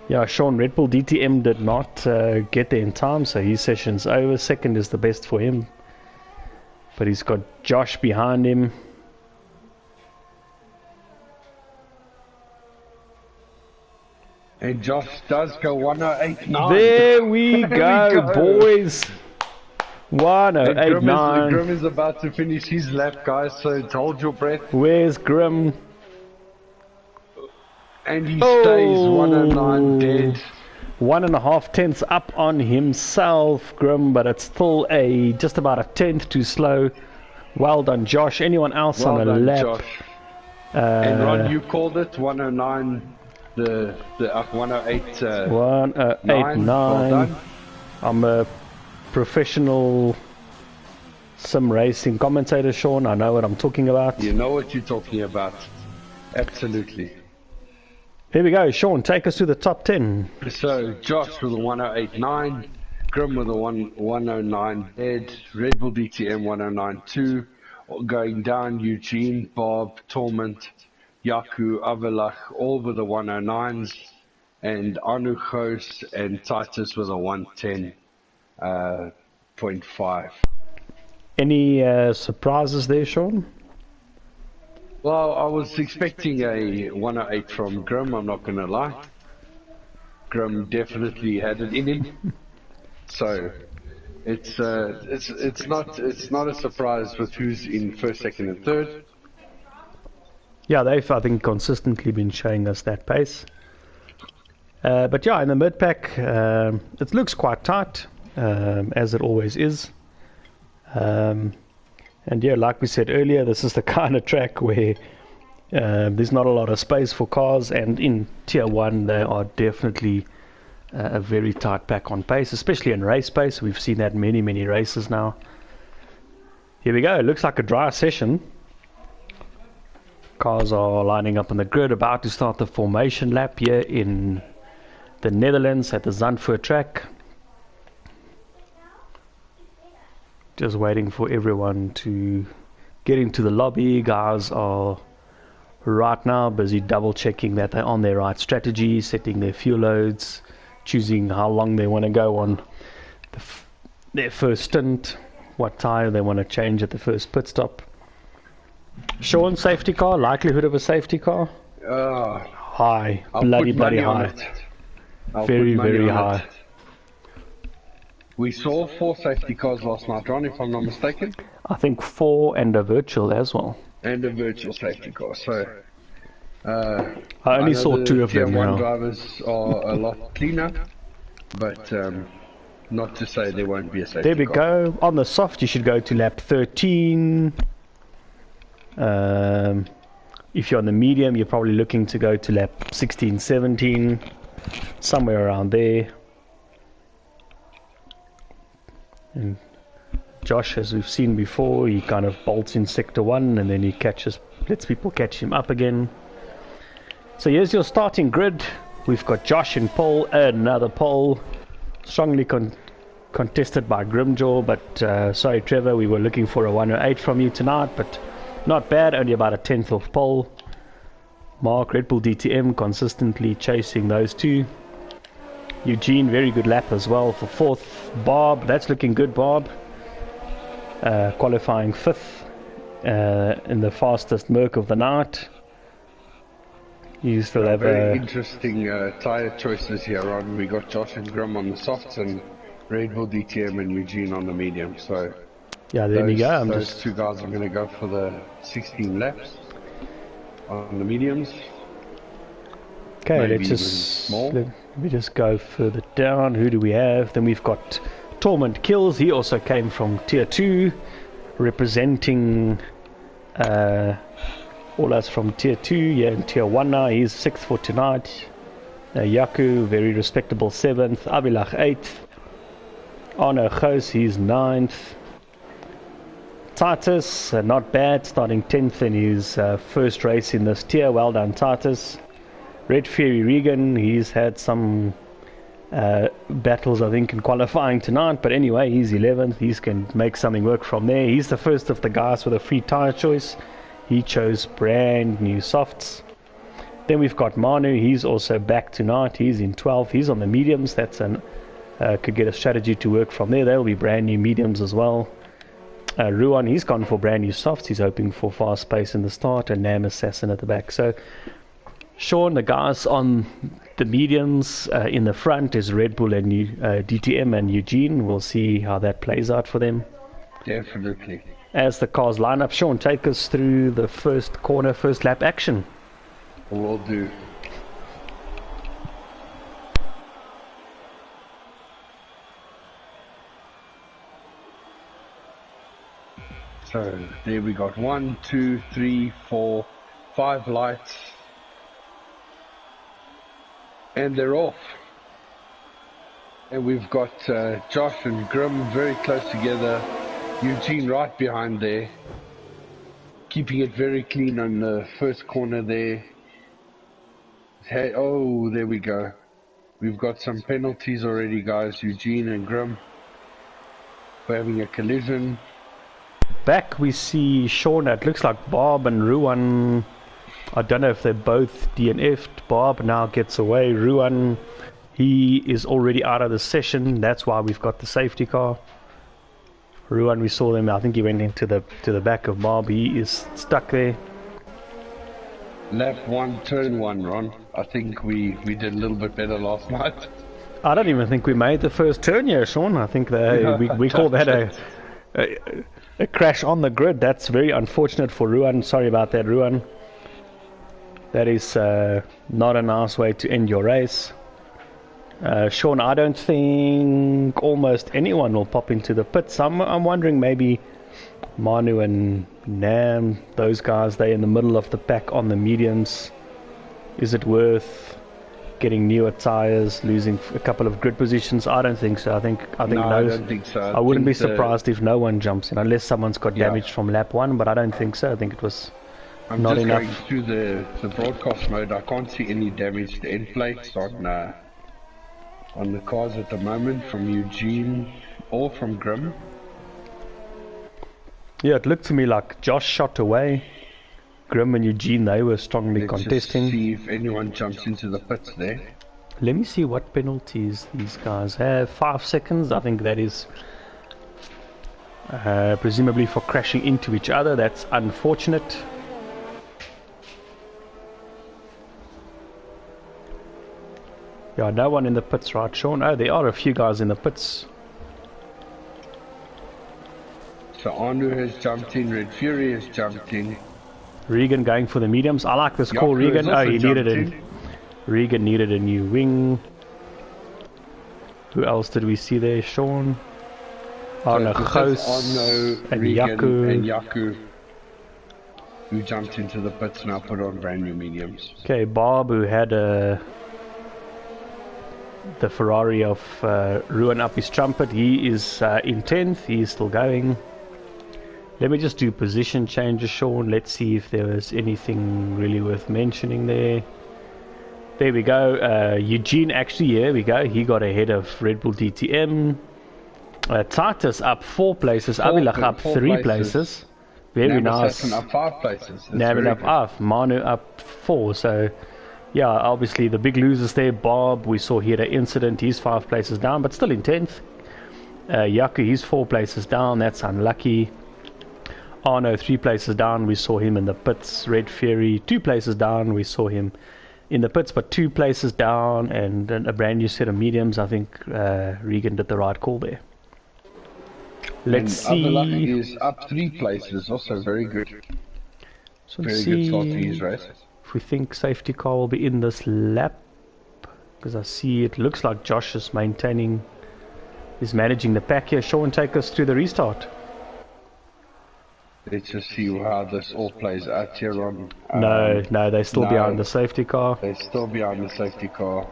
A: Yeah, Sean, Red Bull DTM did not get there in time, so his session's over. Second is the best for him. But he's got Josh behind him.
B: And Josh does go 108.9.
A: There we go, boys. 108.9.
B: Grim is about to finish his lap, guys, so hold your breath.
A: Where's Grim?
B: And he stays 109 dead.
A: 1.5 tenths up on himself, Grim, but it's still just about a tenth too slow. Well done, Josh. Anyone else
B: Well
A: on a
B: done,
A: lap?
B: Josh. And Ron, you called it 109. The 108.
A: 108.9.
B: Well done.
A: I'm a professional sim racing commentator, Sean. I know what I'm talking about.
B: You know what you're talking about. Absolutely.
A: Here we go, Sean. Take us to the top 10.
B: So Josh with a 108.9, Grim with a 109 dead, Red Bull DTM 109.2, going down Eugene, Bob, Torment, Yaku, Avalach, all with the 109s, and Anuchos and Titus with a 110.5.
A: Any surprises there, Sean?
B: Well, I was expecting a 108 from Grim, I'm not going to lie. Grim definitely had it in him. So it's not a surprise with who's in first, second and third.
A: Yeah, they've, I think, consistently been showing us that pace. But yeah, in the mid-pack, it looks quite tight, as it always is. And yeah, like we said earlier, this is the kind of track where there's not a lot of space for cars, and in Tier 1 they are definitely a very tight pack on pace, especially in race pace. We've seen that many races now. Here we go, it looks like a dry session. Cars are lining up on the grid, about to start the formation lap here in the Netherlands at the Zandvoort track. Just waiting for everyone to get into the lobby. Guys are right now busy double checking that they're on their right strategy, setting their fuel loads, choosing how long they want to go on their first stint, what tire they want to change at the first pit stop. Sean, safety car, likelihood of a safety car? High, bloody high. Very high.
B: We saw 4 safety cars last night, Ron, if I'm not mistaken.
A: I think 4 and a virtual as well.
B: And a virtual safety car. So
A: I only saw 2 of them
B: Tier 1
A: now.
B: drivers are a lot cleaner, but not to say there won't be a safety car.
A: There we go. On the soft, you should go to lap 13. If you're on the medium, you're probably looking to go to lap 16, 17, somewhere around there. And Josh, as we've seen before, he kind of bolts in sector 1 and then he lets people catch him up again. So here's your starting grid. We've got Josh in pole, another pole, strongly contested by Grimjaw, but sorry Trevor, we were looking for a 108 from you tonight, but not bad, only about a tenth of pole. Mark, Red Bull DTM, consistently chasing those two. Eugene, very good lap as well for 4th. Bob, that's looking good, Bob. Qualifying 5th in the fastest Merc of the night. You still have
B: very interesting tyre choices here on. We got Josh and Grum on the softs and Red Bull DTM and Eugene on the medium. So
A: yeah, there we go.
B: Those two guys are going to go for the 16 laps on the mediums.
A: Okay, let me just go further down. Who do we have? Then we've got Torment Kills. He also came from Tier 2, representing all us from Tier 2. Yeah, in Tier 1 now. He's 6th for tonight. Yaku, very respectable 7th. Abilach 8th. Arno Goos, he's 9th. Titus, not bad, starting 10th in his first race in this tier. Well done, Titus. Red Fury Regan, he's had some battles, I think, in qualifying tonight, but anyway, he's 11th. He can make something work from there. He's the first of the guys with a free tire choice. He chose brand new softs. Then we've got Manu, he's also back tonight. He's in 12th. He's on the mediums. That's could get a strategy to work from there. They'll be brand new mediums as well. Ruan, he's gone for brand new softs. He's hoping for fast pace in the start, and Nam Assassin at the back. So Sean, the guys on the mediums in the front is Red Bull and DTM and Eugene. We'll see how that plays out for them.
B: Definitely.
A: As the cars line up, Sean, take us through the first corner, first lap action.
B: Will do. So there we got 1, 2, 3, 4, 5 lights. And they're off. And we've got Josh and Grim very close together. Eugene right behind there. Keeping it very clean on the first corner there. Hey, oh, there we go. We've got some penalties already, guys. Eugene and Grim for having a collision.
A: Back we see Sean. It looks like Bob and Ruan. I don't know if they're both DNF'd. Bob now gets away. Ruan, he is already out of the session. That's why we've got the safety car. Ruan, we saw them. I think he went into the back of Bob. He is stuck there.
B: Lap 1, turn 1, Ron. I think we did a little bit better last night.
A: I don't even think we made the first turn here, Sean. I think we call that a crash on the grid. That's very unfortunate for Ruan. Sorry about that, Ruan. That is not a nice way to end your race. Sean, I don't think almost anyone will pop into the pits. I'm wondering maybe Manu and Nam, those guys, they're in the middle of the pack on the mediums. Is it worth getting newer tires, losing a couple of grid positions? I don't think so. I think
B: I don't think so.
A: I wouldn't be surprised if no one jumps in, unless someone's got damage from lap 1, but I don't think so. I think it was not enough.
B: I'm just going through the broadcast mode. I can't see any damage to end plates on the cars at the moment from Eugene or from Grim.
A: Yeah, it looked to me like Josh shot away. Grim and Eugene, they were strongly
B: Let's
A: contesting.
B: Just see if anyone jumps into the pits there.
A: Let me see what penalties these guys have. 5 seconds, I think that is presumably for crashing into each other. That's unfortunate. Yeah, no one in the pits, right, Sean? Oh, there are a few guys in the pits.
B: So Anu has jumped in, Red Fury has jumped in.
A: Regan going for the mediums. I like this call, Regan. Oh, he needed it. Regan needed a new wing. Who else did we see there, Sean? Arno Goos and Yaku.
B: And Yaku, who jumped into the pits and now put on brand new mediums.
A: Okay, Bob, who had the Ferrari of Ruan up his trumpet. He is in 10th. He is still going. Let me just do position changes, Sean. Let's see if there was anything really worth mentioning there. There we go. Eugene, actually, here we go. He got ahead of Red Bull DTM. Titus up 4 places. Abilach up 3 places. Very nice.
B: Up 5 places.
A: Navin up. Manu up 4. So Yeah, obviously the big losers there. Bob, we saw he had an incident. He's 5 places down, but still in 10th. Yaku, he's 4 places down. That's unlucky. Arno, 3 places down. We saw him in the pits. Red Fury, 2 places down. We saw him in the pits, but 2 places down, and a brand new set of mediums. I think Regan did the right call there. Let's see.
B: Abelach is up 3 places, also very good.
A: So
B: Very good start to his race.
A: if we think safety car will be in this lap, because I see it looks like Josh is managing the pack here. Sean, take us through the restart.
B: Let's just see how this all plays out here on.
A: No, they're still behind the safety car.
B: They're still behind the safety car.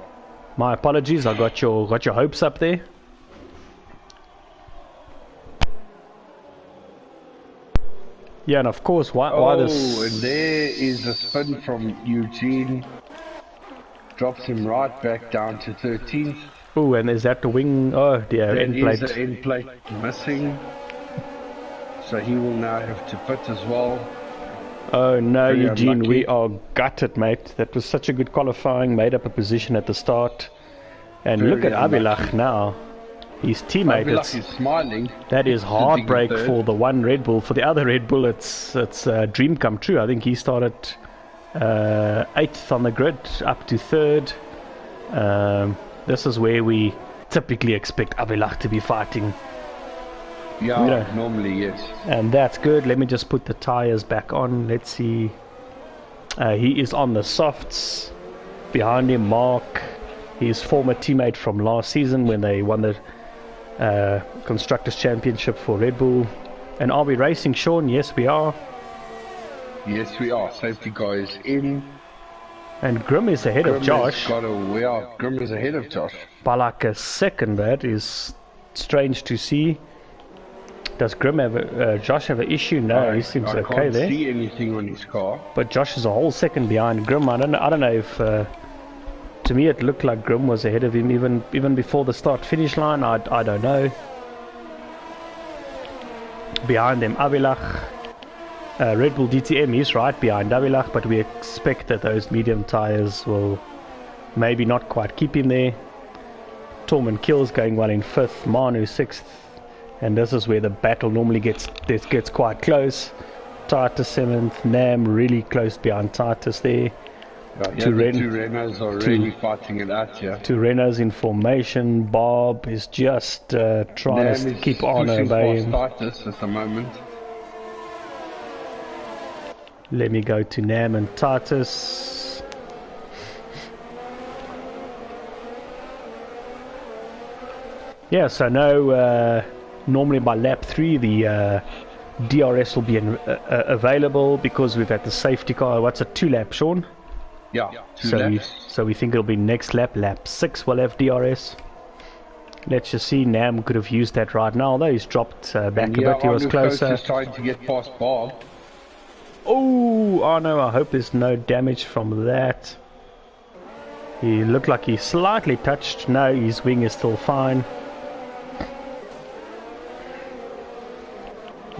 A: My apologies, I got your hopes up there. Yeah, and of course, why this?
B: Oh, and there is a spin from Eugene. Drops him right back down to 13th.
A: Oh, and is that the wing? Oh dear, end plate.
B: There is an end plate missing. So he will now have to pit as well.
A: Oh no,
B: Very
A: Eugene,
B: unlucky.
A: we are gutted, mate. That was such a good qualifying, made up a position at the start. And
B: Very
A: look at Abelach
B: unlucky.
A: now. His teammate,
B: Abelach is smiling.
A: that is heartbreak
B: third.
A: for the one Red Bull. For the other Red Bull, it's a dream come true. I think he started 8th on the grid, up to 3rd. This is where we typically expect Abelach to be fighting.
B: Yeah, normally yes.
A: And that's good. Let me just put the tires back on. Let's see. He is on the softs. Behind him, Mark, his former teammate from last season when they won the Constructors' Championship for Red Bull. And are we racing, Sean? Yes, we are.
B: Yes, we are. Safety car is in.
A: And Grim is ahead of Josh
B: Grim is ahead of Josh.
A: by like a second. That is strange to see. Does Grim have Josh have an issue? No, he seems
B: I
A: okay
B: can't
A: there.
B: see anything on his car.
A: But Josh is a whole second behind Grim. I don't know if. To me, it looked like Grim was ahead of him even before the start-finish line. I don't know. Behind them, Abelach. Red Bull DTM is right behind Abelach, but we expect that those medium tires will maybe not quite keep him there. Tormund Kills going well in 5th, Manu 6th, and this is where the battle normally gets quite close. Titus 7th, Nam really close behind Titus there.
B: Yeah, the two Renaults are really fighting it out here.
A: 2 Renaults in formation. Bob is just trying to keep on obeying.
B: Titus at the moment.
A: Let me go to Nam and Titus. Yeah, so no, normally by lap 3 the DRS will be available because we've had the safety car. What's a 2 lap, Sean?
B: Yeah, 2 laps.
A: So we think it'll be next lap, lap 6 we'll have DRS. Let's just see, Nam could have used that right now, although he's dropped back a bit, he was closer.
B: Just trying to get past Bob.
A: Oh no, I hope there's no damage from that. He looked like he slightly touched. No, his wing is still fine.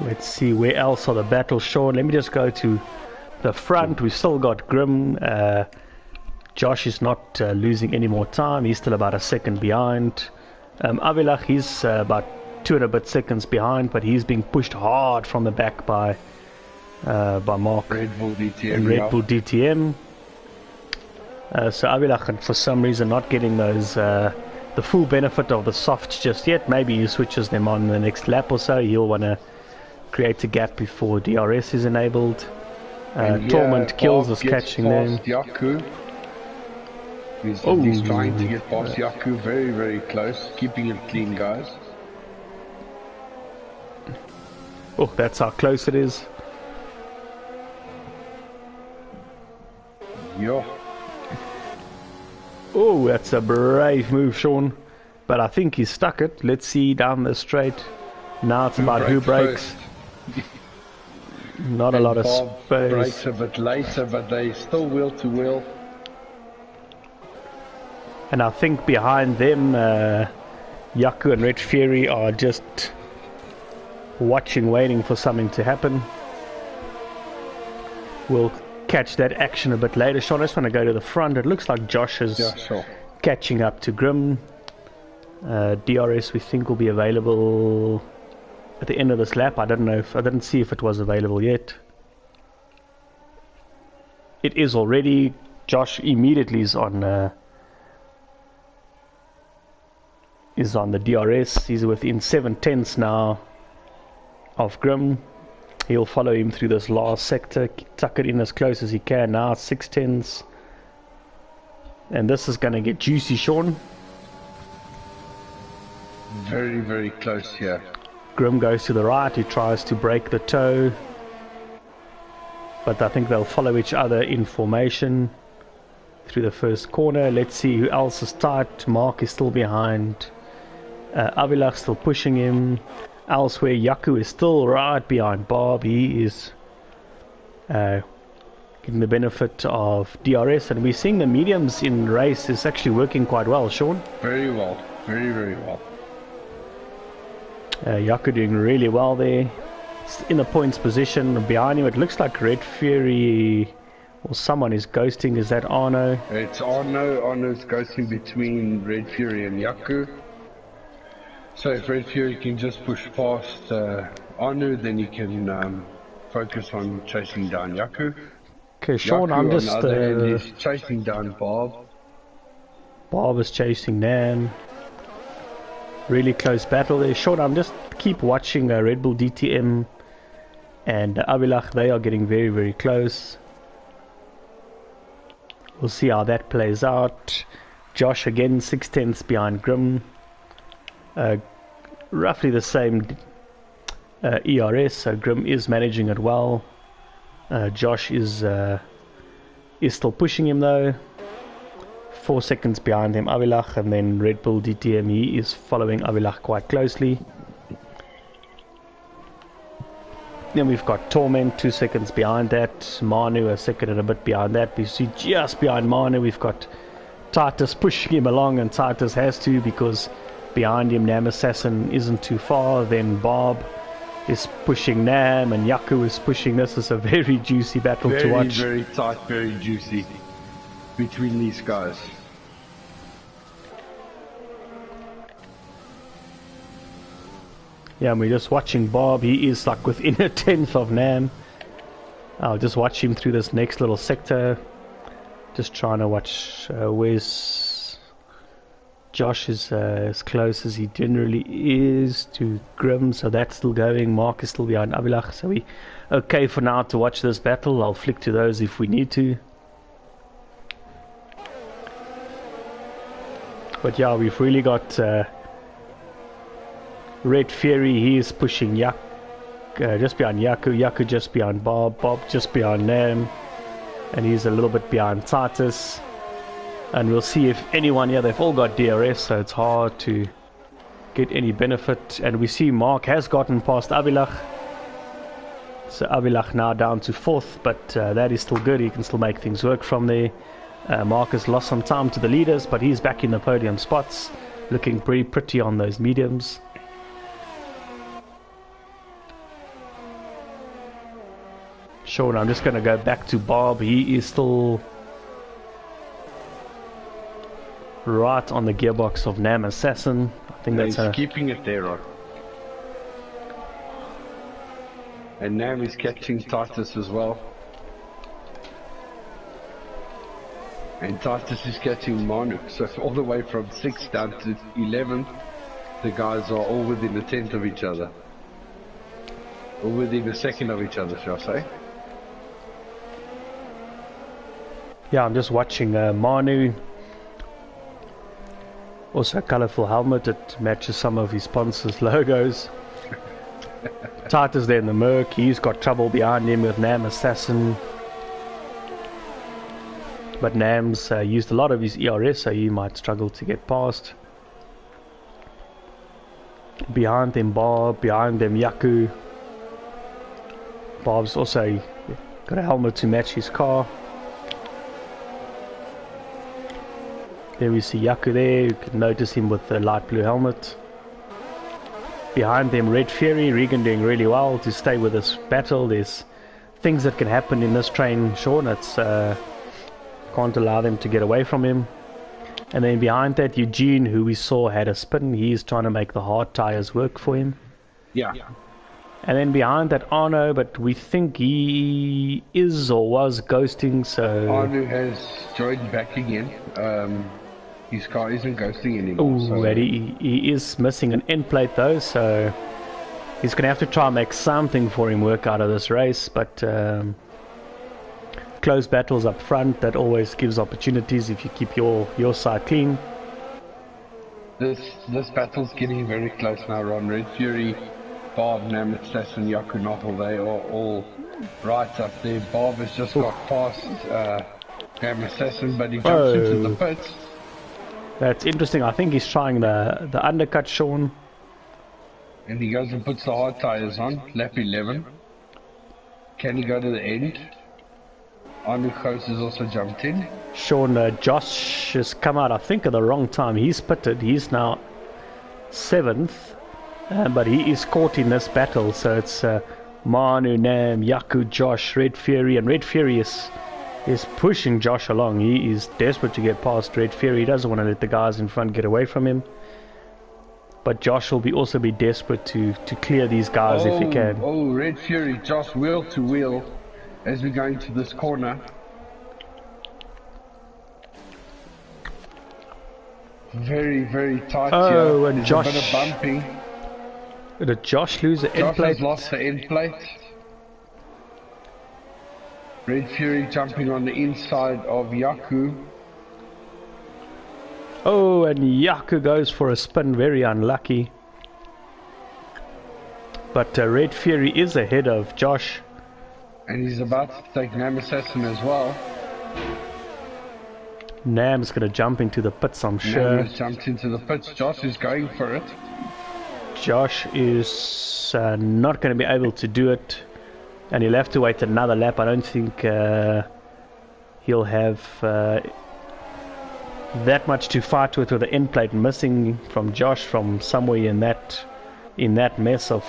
A: Let's see, where else are the battles, Sean? Let me just go to the front. We've still got Grim. Josh is not losing any more time. He's still about a second behind. Abelach, he's about 2 and a bit seconds behind, but he's being pushed hard from the back by Mark
B: Red Bull DTM.
A: and Red Bull DTM. So Abelach, for some reason, not getting those the full benefit of the softs just yet. Maybe he switches them on the next lap or so. He'll want to create a gap before DRS is enabled. Torment Kills is catching them.
B: Yaku. He's trying to get past Yaku, very, very close. Keeping it clean, guys.
A: Oh, that's how close it is.
B: Yeah.
A: Oh, that's a brave move, Sean. But I think he stuck it. Let's see down the straight. Now it's about who breaks. Not a lot of
B: Bob
A: space.
B: breaks a bit later, but they still wheel to wheel.
A: And I think behind them, Yaku and Red Fury are just waiting for something to happen. We'll catch that action a bit later. Sean, I just want to go to the front. It looks like Josh is catching up to Grim. DRS we think will be available at the end of this lap. I didn't see if it was available yet. It is already. Josh immediately is on the DRS. He's within 7/10 now of Grim. He'll follow him through this last sector, tuck it in as close as he can now, 6/10. And this is going to get juicy, Sean.
B: Very, very close here.
A: Grim goes to the right, he tries to break the toe. But I think they'll follow each other in formation through the first corner. Let's see who else is tight. Mark is still behind. Avilach still pushing him. Elsewhere, Yaku is still right behind Bob. He is getting the benefit of DRS, and we're seeing the mediums in race is actually working quite well, Sean.
B: Very well, very, very well.
A: Yaku doing really well there. In the points position behind him, it looks like Red Fury or someone is ghosting. Is that Arno?
B: It's Arno. Arno's ghosting between Red Fury and Yaku. So if Red Fury can just push past Arno, then he can focus on chasing down Yaku.
A: Okay, Sean,
B: Yaku,
A: I'm just...
B: on the other hand, is chasing down Bob.
A: Bob is chasing Nam. Really close battle there. Sean, I'm just keep watching Red Bull DTM and Avilach. They are getting very, very close. We'll see how that plays out. Josh again 6/10 behind Grim. Roughly the same ERS, so Grim is managing it well. Josh is still pushing him though. 4 seconds behind him Avilach, and then Red Bull DTM, he is following Avilach quite closely. Then we've got Torment 2 seconds behind that, Manu a second and a bit behind that. We see just behind Manu we've got Titus pushing him along, and Titus has to because behind him Nam Assassin isn't too far. Then Bob is pushing Nam and Yaku is pushing. This is a very juicy battle to watch.
B: Very tight, very juicy between these guys.
A: Yeah, and we're just watching Bob. He is like within a tenth of Nam. I'll just watch him through this next little sector. Just trying to watch where's Josh is as close as he generally is to Grim, so that's still going. Mark is still behind Avilach, so we okay for now to watch this battle. I'll flick to those if we need to. But yeah, we've really got Red Fury. He is pushing just behind Yaku. Yaku just behind Bob. Bob just behind Nam. And he's a little bit behind Titus. And we'll see if anyone here, they've all got DRS, so it's hard to get any benefit. And we see Mark has gotten past Avilach. So Avilach now down to 4th, but that is still good. He can still make things work from there. Mark has lost some time to the leaders, but he's back in the podium spots, looking pretty on those mediums. Sure, I'm just going to go back to Bob. He is still right on the gearbox of Nam Assassin. I think
B: he's keeping it there, right? And Nam is catching Titus as well. And Titus is catching Manu. So all the way from 6 down to 11, the guys are all within a tenth of each other. Or within a second of each other, shall I say?
A: Yeah, I'm just watching Manu. Also a colourful helmet that matches some of his sponsors' logos. Titus there in the Merc. He's got trouble behind him with Nam Assassin. But Nam's used a lot of his ERS, so he might struggle to get past. Behind them Bob, behind them Yaku. Bob's also got a helmet to match his car. There we see Yaku there, you can notice him with the light blue helmet. Behind them Red Fury, Regan doing really well to stay with this battle. There's things that can happen in this train, Sean. It's can't allow them to get away from him. And then behind that, Eugene, who we saw had a spin, he's trying to make the hard tires work for him.
B: Yeah.
A: And then behind that, Arno, but we think he is or was ghosting, so...
B: Arno has joined back again. His car isn't ghosting anymore.
A: Ooh,
B: So
A: and he is missing an end plate though, so he's going to have to try and make something for him work out of this race, but close battles up front, that always gives opportunities if you keep your side clean.
B: this battle's getting very close now, Ron. Red Fury, Bob, Nametas and Yaku Novel, they are all right up there. Bob has just got past Assassin, but he jumps into the pits.
A: That's interesting. I think he's trying the undercut, Sean.
B: And he goes and puts the hard tires on, lap 11. Can he go to the end? Anu Khoos has also jumped in.
A: Sean, Josh has come out, I think, at the wrong time. He's pitted. He's now 7th, but he is caught in this battle. So it's Manu, Nam, Yaku, Josh, Red Fury, and Red Fury is pushing Josh along. He is desperate to get past Red Fury. He doesn't want to let the guys in front get away from him. But Josh will also be desperate to clear these guys if he can.
B: Oh, Red Fury, Josh wheel to wheel as we go into this corner. Very, very tight here.
A: Oh, and
B: There's
A: Josh...
B: a bit of bumping.
A: Did Josh lose the end
B: Josh
A: plate?
B: has lost the end plate. Red Fury jumping on the inside of Yaku.
A: Oh, and Yaku goes for a spin, very unlucky. But Red Fury is ahead of Josh.
B: And he's about to take Nam Assassin as well.
A: Nam's going to jump into the pits, I'm sure.
B: Nam has jumped into the pits. Josh is going for it.
A: Josh is not going to be able to do it. And he'll have to wait another lap. I don't think he'll have that much to fight with the end plate missing from Josh from somewhere in that mess of...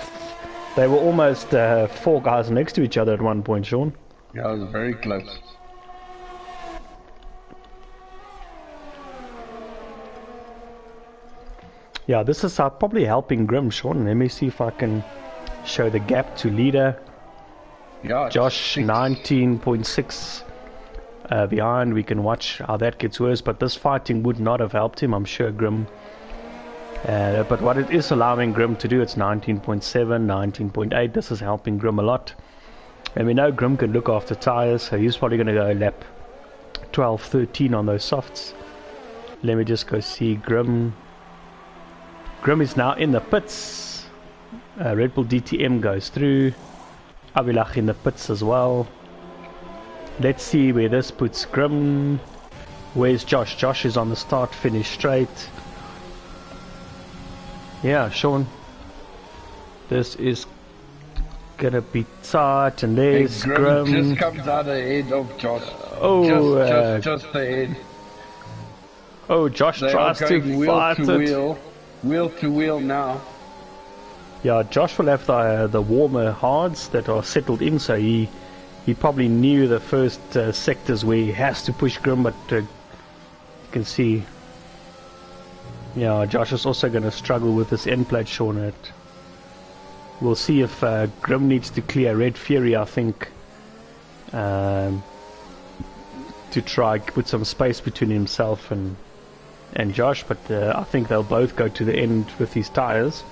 A: They were almost 4 guys next to each other at one point, Sean.
B: Yeah, it was very close.
A: Yeah, this is probably helping Grim, Sean. Let me see if I can show the gap to leader.
B: Yeah,
A: Josh 19.6 behind. We can watch how that gets worse, but this fighting would not have helped him, I'm sure, Grim. But what it is allowing Grim to do, it's 19.7, 19.8. This is helping Grim a lot. And we know Grim can look after tires, so he's probably going to go lap 12, 13 on those softs. Let me just go see Grim. Grim is now in the pits. Red Bull DTM goes through. Abilach in the pits as well. Let's see where this puts Grim. Where's Josh? Josh is on the start finish straight. Yeah, Sean. This is gonna be tight, and there's
B: Grim
A: Grim.
B: just comes out ahead of Josh.
A: Oh,
B: just ahead.
A: Oh, Josh
B: They
A: tries
B: are
A: to
B: going wheel
A: fight
B: to
A: it.
B: wheel to wheel now.
A: Yeah, Josh will have the warmer hards that are settled in, so he probably knew the first sectors where he has to push Grim, but you can see, yeah, Josh is also going to struggle with this end plate, Sean. We'll see if Grim needs to clear Red Fury, I think, to try put some space between himself and Josh, but I think they'll both go to the end with these tires.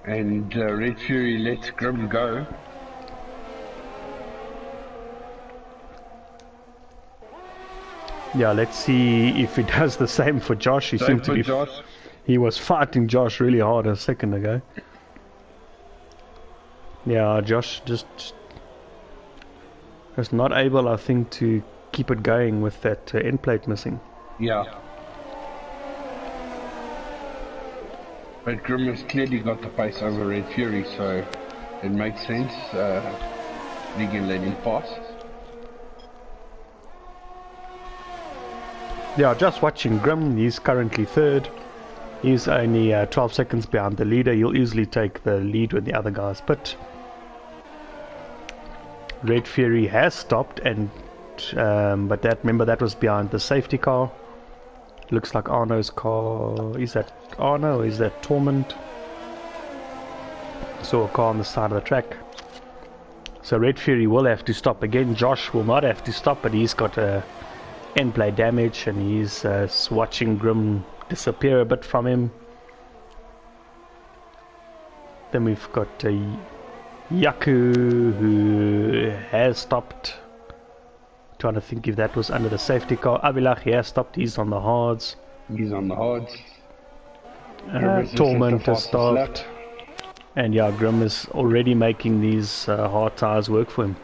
B: And Red Fury lets Grim go.
A: Yeah, let's see if he does the same for Josh. He seemed to be.
B: Josh.
A: He was fighting Josh really hard a second ago. Yeah, Josh just was not able, I think, to keep it going with that end plate missing.
B: Yeah. But Grim has clearly got the pace over Red Fury, so it makes sense. They can let him pass.
A: Yeah, just watching Grim. He's currently third. He's only 12 seconds behind the leader. He'll easily take the lead when the other guys pit. Red Fury has stopped, and but remember that was behind the safety car. Looks like Arno's car. Is that Arno or is that Torment? Saw a car on the side of the track. So Red Fury will have to stop again. Josh will not have to stop, but he's got end play damage, and he's watching Grim disappear a bit from him. Then we've got Yaku, who has stopped. Trying to think if that was under the safety car. Avilach, he has stopped. He's on the hards.
B: He's on the hards.
A: Torment has stopped. And yeah, Grim is already making these hard tires work for him.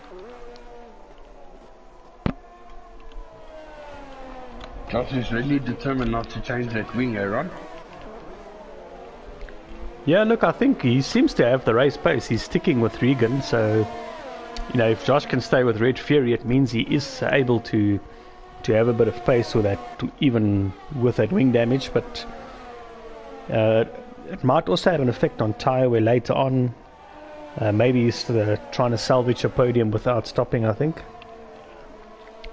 B: Josh is really determined not to change that wing, Ron.
A: Yeah, look, I think he seems to have the race pace. He's sticking with Regan, so you know, if Josh can stay with Red Fury, it means he is able to have a bit of pace with that, even with that wing damage. But it might also have an effect on tyre, where later on maybe he's trying to salvage a podium without stopping. I think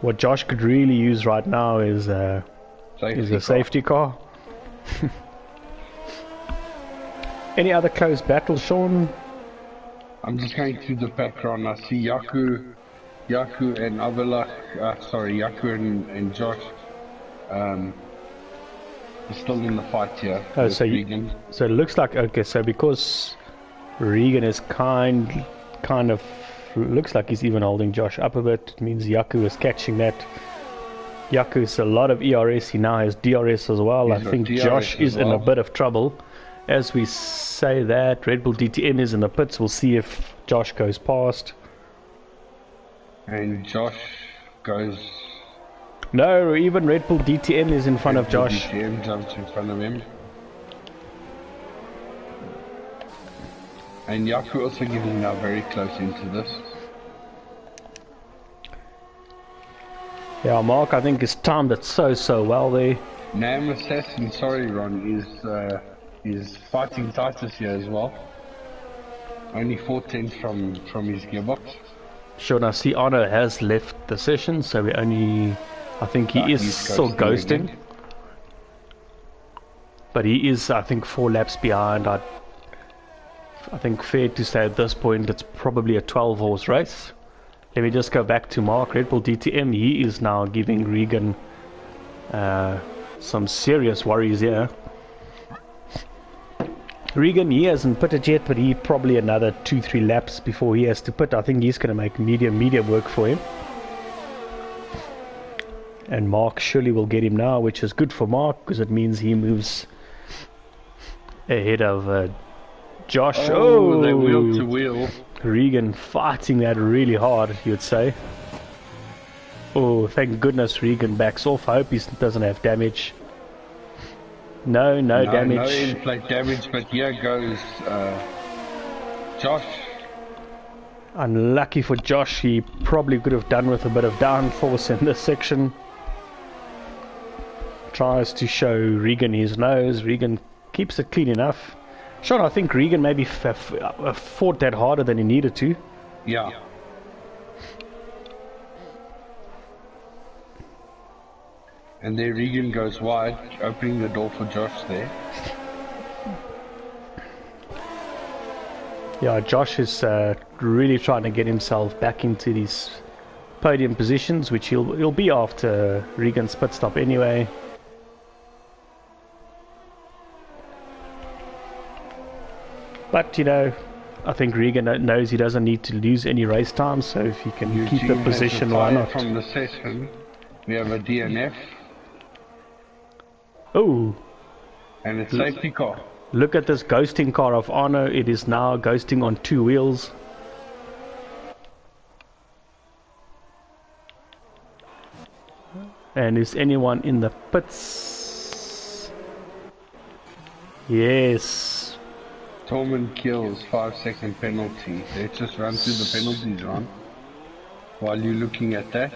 A: what Josh could really use right now is a safety car. Any other close battles, Sean?
B: I'm just going through the background. I see Yaku and Avilach, Yaku and Josh are still in the fight here.
A: Oh, so it looks like, okay, so because Regan is kind of looks like he's even holding Josh up a bit, it means Yaku is catching that. Yaku is a lot of ERS, he now has DRS as well. I think Josh is in a bit of trouble. As we say that, Red Bull DTM is in the pits. We'll see if Josh goes past.
B: And Josh goes...
A: No, even Red Bull DTM is in front of Josh.
B: DTM jumps in front of him. And Yaku also getting now very close into this.
A: Yeah, Mark, I think is timed it so well there.
B: Nam Assassin, sorry Ron, is fighting Titus here as well. Only 4/10 from his gearbox.
A: Sure, now see Arno has left the session, so we only... I think he is still ghosting. Again. But he is, I think, 4 laps behind. I think fair to say at this point it's probably a 12-horse race. Let me just go back to Mark. Red Bull DTM, he is now giving Regan some serious worries here. Regan, he hasn't pitted yet, but he probably another 2-3 laps before he has to pit. I think he's going to make medium work for him. And Mark surely will get him now, which is good for Mark, because it means he moves ahead of Josh.
B: Oh, they're wheel to wheel.
A: Regan fighting that really hard, you'd say. Oh, thank goodness Regan backs off. I hope he doesn't have damage. No damage.
B: No in-flight damage, but here goes Josh.
A: Unlucky for Josh, he probably could have done with a bit of downforce in this section. Tries to show Regan his nose. Regan keeps it clean enough. Sean, I think Regan maybe fought that harder than he needed to.
B: Yeah. And there Regan goes wide, opening the door for Josh there.
A: Yeah, Josh is really trying to get himself back into these podium positions, which he'll be after Regan's pit stop anyway. But, you know, I think Regan knows he doesn't need to lose any race time, so if he can keep the position, why not?
B: From the session, we have a DNF.
A: Oh!
B: And a safety car.
A: Look at this ghosting car of Arno. It is now ghosting on 2 wheels. And is anyone in the pits? Yes.
B: Tolman kills, 5-second penalty. Let's just run through the penalties, Ron. While you're looking at that.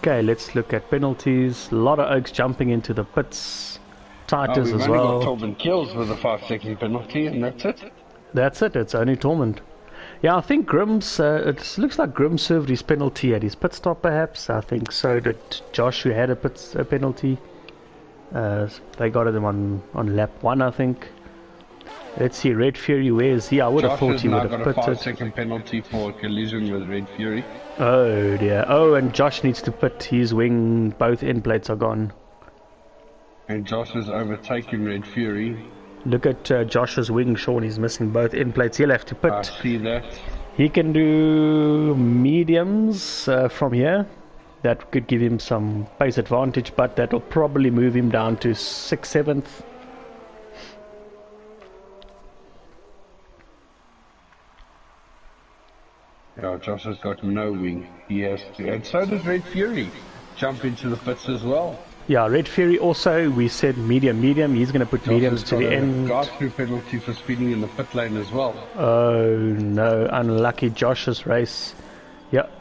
A: Okay, let's look at penalties. A lot of Oaks jumping into the pits. Titus
B: we've
A: as
B: only got
A: well.
B: Tobin kills with a 5-second penalty, and that's it.
A: That's it, it's only Tormund. Yeah, I think Grimm's, it looks like Grimm served his penalty at his pit stop perhaps. I think so did Josh, who had a penalty. They got him on lap 1, I think. Let's see, Red Fury, where is he? I would have thought he would have pitted.
B: Josh has now got a 5-second penalty for a collision with Red Fury.
A: Oh dear. Oh, and Josh needs to pit his wing. Both end plates are gone.
B: And Josh has overtaken Red Fury.
A: Look at Josh's wing, Sean. He's missing both end plates. He'll have to pit.
B: I see that.
A: He can do mediums from here. That could give him some pace advantage, but that'll probably move him down to 6th, 7th.
B: Yeah, Josh has got no wing. He has to. And so does Red Fury. Jump into the pits as well.
A: Yeah, Red Fury also, we said medium. He's going to put mediums to the end.
B: Drive-through penalty for speeding in the pit lane as well.
A: Oh no, unlucky Josh's race. Yep.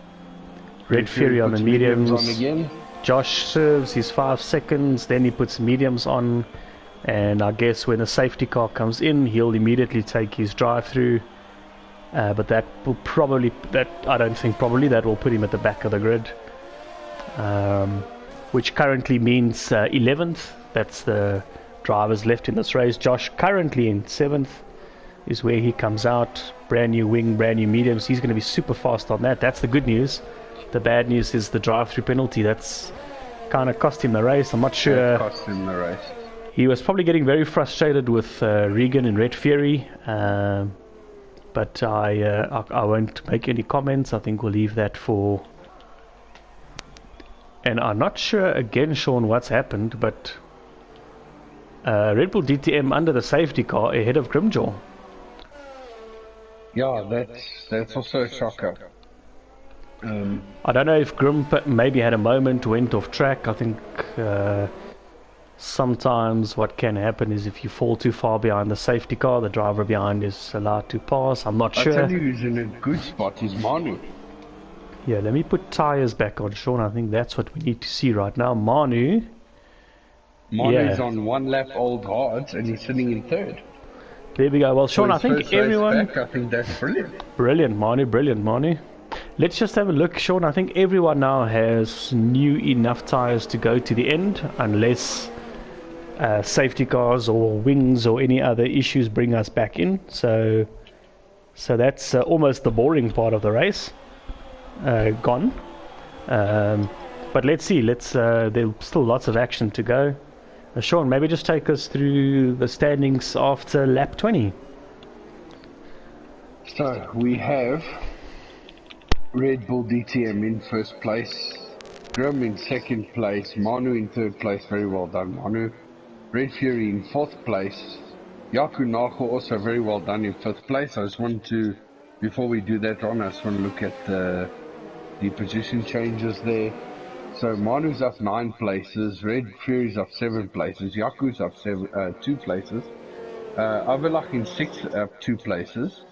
A: Red Fury on the mediums.
B: On again.
A: Josh serves his 5 seconds, then he puts mediums on. And I guess when the safety car comes in, he'll immediately take his drive-through. But that will probably, I don't think probably, that will put him at the back of the grid. Which currently means 11th. That's the drivers left in this race. Josh currently in 7th is where he comes out. Brand new wing, brand new mediums. He's going to be super fast on that. That's the good news. The bad news is the drive-through penalty. That's kind of cost him the race. I'm not sure.
B: Cost him the race.
A: He was probably getting very frustrated with Regan and Red Fury. But I won't make any comments. I think we'll leave that for... And I'm not sure again, Sean, what's happened, but Red Bull DTM under the safety car ahead of Grimjaw.
B: Yeah, that's also a shocker.
A: I don't know if Grim maybe had a moment, went off track. I think sometimes what can happen is if you fall too far behind the safety car, the driver behind is allowed to pass. I'm not sure.
B: I tell you who's in a good spot is Manu.
A: Yeah, let me put tyres back on, Sean. I think that's what we need to see right now. Manu's
B: on 1 lap old hards and he's sitting in 3rd.
A: There we go. Well, Sean, I think everyone...
B: Back, I think that's brilliant.
A: Brilliant, Manu. Let's just have a look, Sean. I think everyone now has new enough tyres to go to the end, unless safety cars or wings or any other issues bring us back in. So that's almost the boring part of the race. Gone. But let's see. There's still lots of action to go. Sean, maybe just take us through the standings after lap 20.
B: So we have Red Bull DTM in 1st place, Grim in 2nd place, Manu in 3rd place. Very well done, Manu. Red Fury in 4th place. Yaku Nako also very well done in 5th place. I just want to, before we do that, Ron, I just want to look at the position changes there. So Manu's up 9 places, Red Fury's up 7 places, Yaku's up 2 places, Avelak in 6th up 2 places,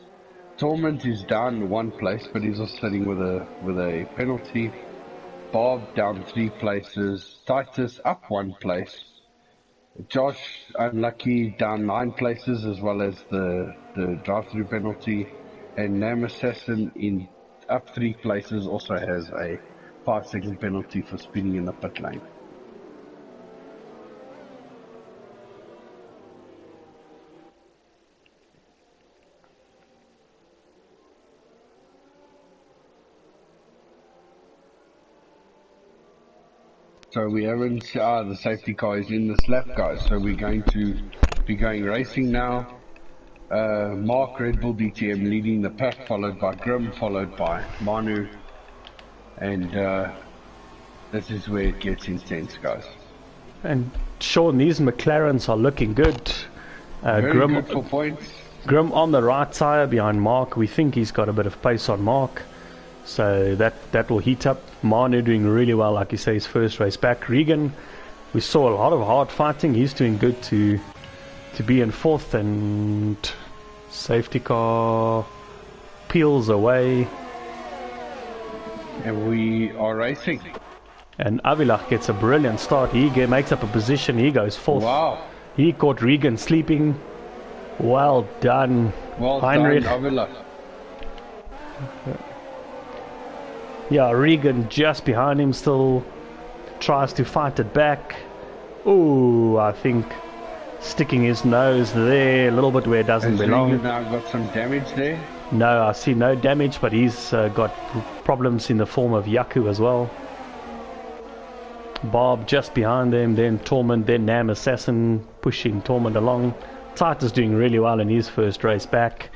B: Torment is down 1 place, but he's also sitting with a penalty. Bob down 3 places, Titus up 1 place, Josh unlucky down 9 places as well as the drive-through penalty, and Nam Assassin in up 3 places also has a 5-second penalty for spinning in the pit lane. So we haven't, the safety car is in this lap, guys, so we're going to be going racing now. Mark, Red Bull DTM leading the pack, followed by Grim, followed by Manu, and this is where it gets intense, guys.
A: And Sean, these McLarens are looking good.
B: Very good for points.
A: Grim on the right tyre behind Mark. We think he's got a bit of pace on Mark, so that will heat up. Manu doing really well, like you say, his first race back. Regan, we saw a lot of hard fighting. He's doing good to be in 4th, and safety car peels away.
B: And we are racing.
A: And Avilach gets a brilliant start. He makes up a position. He goes fourth.
B: Wow.
A: He caught Regan sleeping. Well done,
B: Well
A: Heinrich.
B: done, Avilach.
A: Yeah, Regan just behind him still tries to fight it back. Ooh, I think sticking his nose there a little bit where it doesn't belong.
B: Regan now got some damage there?
A: No, I see no damage, but he's got problems in the form of Yaku as well. Bob just behind them, then Tormund, then Nam Assassin pushing Tormund along. Titus doing really well in his first race back.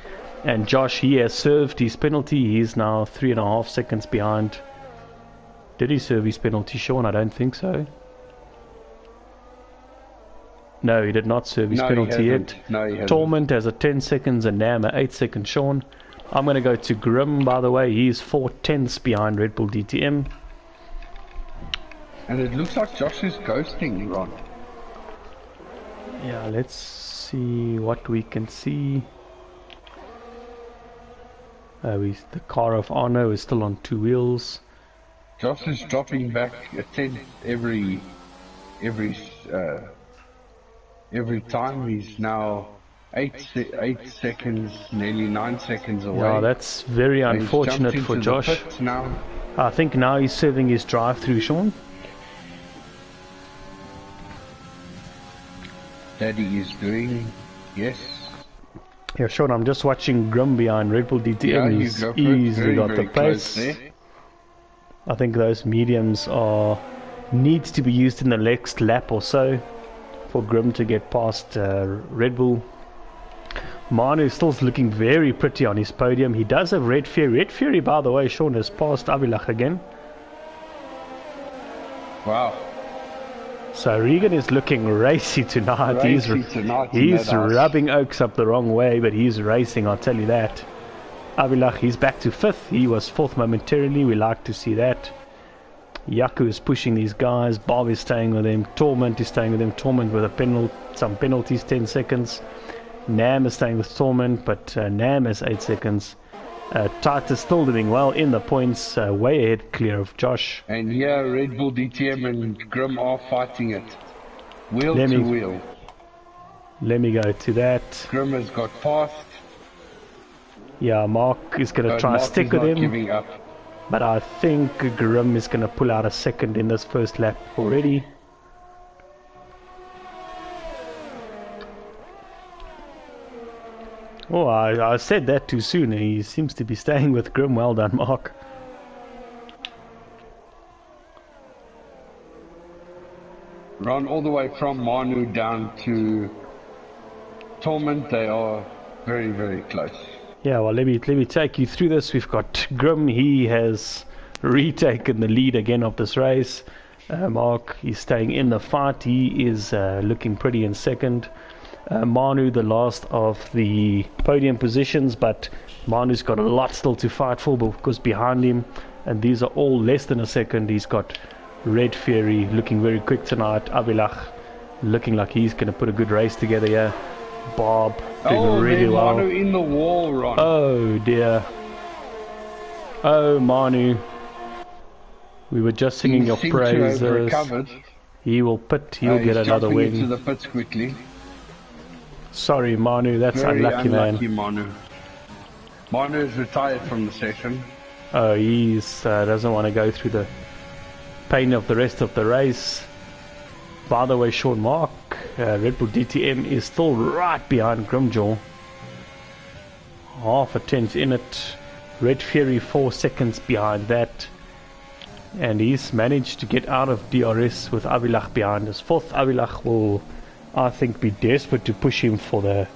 A: And Josh, he has served his penalty. He's now 3.5 seconds behind. Did he serve his penalty, Sean? I don't think so. No, he did not serve his penalty yet.
B: No, he hasn't.
A: Tormund has a 10 seconds and Nam a 8 second Sean. I'm going to go to Grim, by the way. He's 4/10 behind Red Bull DTM.
B: And it looks like Josh is ghosting, Ron.
A: Yeah, let's see what we can see. The car of Arno is still on 2 wheels.
B: Josh is dropping back a tenth every time. He's now 8 seconds, nearly 9 seconds away.
A: Yeah, that's very unfortunate for Josh.
B: Now.
A: I think now he's serving his drive-through, Sean.
B: That he is doing, yes.
A: Yeah, Sean, I'm just watching Grim behind Red Bull DTM.
B: Yeah,
A: He's
B: go
A: easily got the
B: very close
A: place.
B: there.
A: I think those mediums needs to be used in the next lap or so for Grim to get past Red Bull. Manu is still looking very pretty on his podium. He does have Red Fury. Red Fury, by the way, Sean, has passed Avilach again.
B: Wow.
A: So Regan is looking racy tonight. He's rubbing Oaks up the wrong way, but he's racing, I'll tell you that. Avilach, he's back to 5th. He was 4th momentarily. We like to see that. Yaku is pushing these guys. Bob is staying with him. Torment is staying with him. Torment with some penalties, 10 seconds. Nam is staying with Torment, but Nam has 8 seconds. Titus still doing well in the points, way ahead, clear of Josh.
B: And here Red Bull DTM and Grim are fighting it. Wheel to wheel.
A: Let me go to that.
B: Grim has got past.
A: Yeah, Mark is going to try and stick with him.
B: Giving up.
A: But I think Grim is going to pull out a second in this first lap already. Oh, I said that too soon. He seems to be staying with Grim. Well done, Mark.
B: Run all the way from Manu down to Torment. They are very, very close.
A: Yeah, well, let me take you through this. We've got Grim. He has retaken the lead again of this race. Mark, he's staying in the fight. He is looking pretty in second. Manu, the last of the podium positions, but Manu's got a lot still to fight for because behind him, and these are all less than a second, he's got Red Fury looking very quick tonight. Avilach looking like he's going to put a good race together here. Bob doing really well.
B: Manu in the wall, Ron.
A: Oh dear. Oh, Manu. We were just singing your praises. He will pit. He'll get another win.
B: Into the pits quickly.
A: Sorry, Manu. That's
B: Very
A: unlucky,
B: unlucky,
A: man.
B: Manu is retired from the session.
A: Oh, he's doesn't want to go through the pain of the rest of the race. By the way, Sean, Mark, Red Bull DTM is still right behind Grimjaw. Half a tenth in it. Red Fury 4 seconds behind that. And he's managed to get out of DRS with Avilach behind us. 4th Avilach will, I think, be desperate to push him for the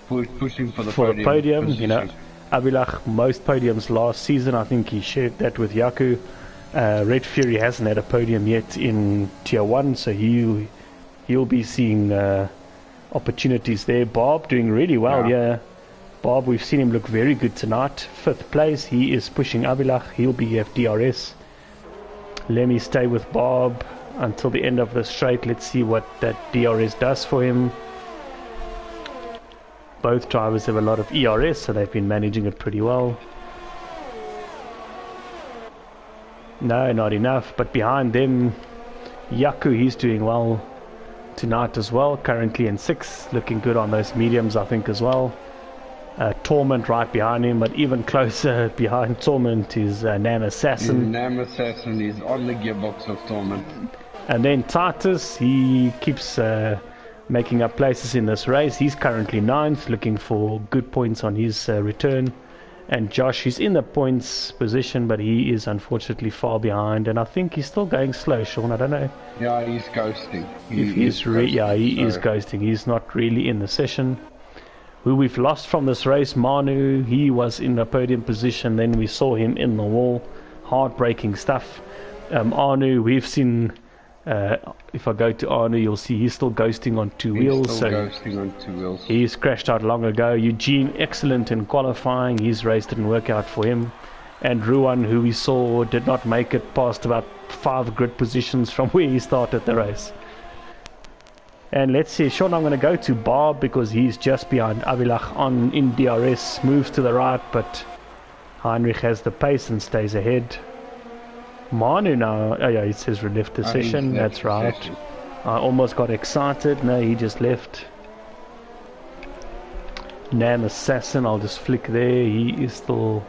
A: podium. You know, Avilach, most podiums last season. I think he shared that with Yaku. Red Fury hasn't had a podium yet in Tier 1, so he'll be seeing opportunities there. Bob doing really well, yeah. Bob, we've seen him look very good tonight. 5th place, he is pushing Avilach. He'll be FTRS. Let me stay with Bob until the end of the straight. Let's see what that DRS does for him. Both drivers have a lot of ERS, so they've been managing it pretty well. No, not enough. But behind them, Yaku, he's doing well tonight as well. Currently in 6th, looking good on those mediums, I think, as well. Torment right behind him, but even closer behind Torment is Nam Assassin.
B: Nam Assassin is on the gearbox of Torment.
A: And then Titus, he keeps making up places in this race. He's currently 9th, looking for good points on his return. And Josh, he's in the points position, but he is unfortunately far behind. And I think he's still going slow, Sean. I don't know.
B: Yeah, he's ghosting.
A: He is ghosting. He's not really in the session. Who we've lost from this race, Manu, he was in the podium position. Then we saw him in the wall. Heartbreaking stuff. Anu, we've seen... if I go to Arno, you'll see he's still ghosting on 2 wheels. He's crashed out long ago. Eugene, excellent in qualifying. His race didn't work out for him. And Ruan, who we saw, did not make it past about 5 grid positions from where he started the race. And let's see, Sean, I'm going to go to Bob because he's just behind Avilach on in DRS. Moves to the right, but Heinrich has the pace and stays ahead. Manu now, oh yeah, it says left the session, that's right. I almost got excited, no, he just left. Nam Assassin, I'll just flick there, he is still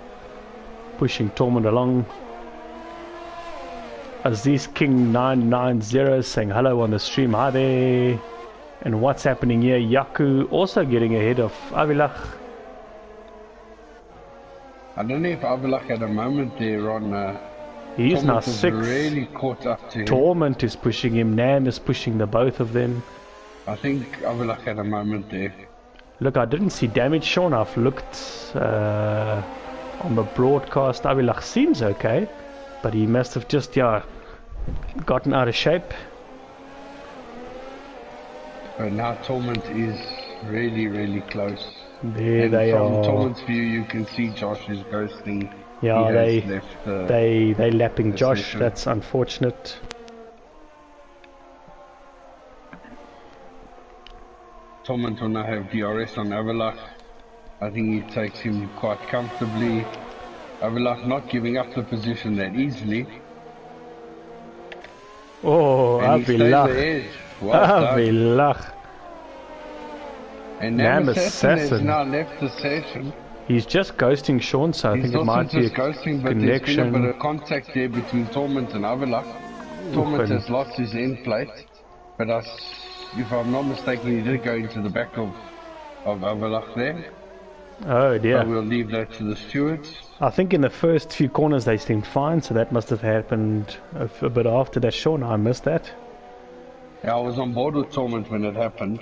A: pushing Torment along. Aziz King 990 saying hello on the stream, hi there. And what's happening here? Yaku also getting ahead of Avilach.
B: I don't know if Avilach had a moment there on...
A: He is now 6th.
B: Really caught up to him.
A: Torment is pushing him. Nam is pushing the both of them.
B: I think Avilach had a moment there.
A: Look, I didn't see damage, Sean. I've looked on the broadcast. Avilach seems okay, but he must have just gotten out of shape.
B: But now Torment is really, really close.
A: There
B: and
A: they
B: from
A: are.
B: Torment's view, you can see Josh is ghosting.
A: Yeah, they lapping Josh.
B: session.
A: That's unfortunate.
B: Torment will now have DRS on Avilach. I think he takes him quite comfortably. Avilach not giving up the position that easily.
A: Oh,
B: And he stays
A: Avilach.
B: ahead. Well done.
A: Avilach.
B: And
A: Nam
B: Nam Assassin has
A: Assassin.
B: now left the session.
A: He's just ghosting Sean, so I
B: He's
A: think it
B: also
A: might be a
B: just ghosting, but there's been a
A: connection.
B: bit of contact there between Torment and Avilach. Torment
A: Open.
B: has lost his end plate, but if I'm not mistaken, he did go into the back of Avilach there.
A: Oh dear.
B: So we'll leave that to the stewards.
A: I think in the first few corners they seemed fine, so that must have happened a bit after that. Sean, I missed that.
B: Yeah, I was on board with Torment when it happened.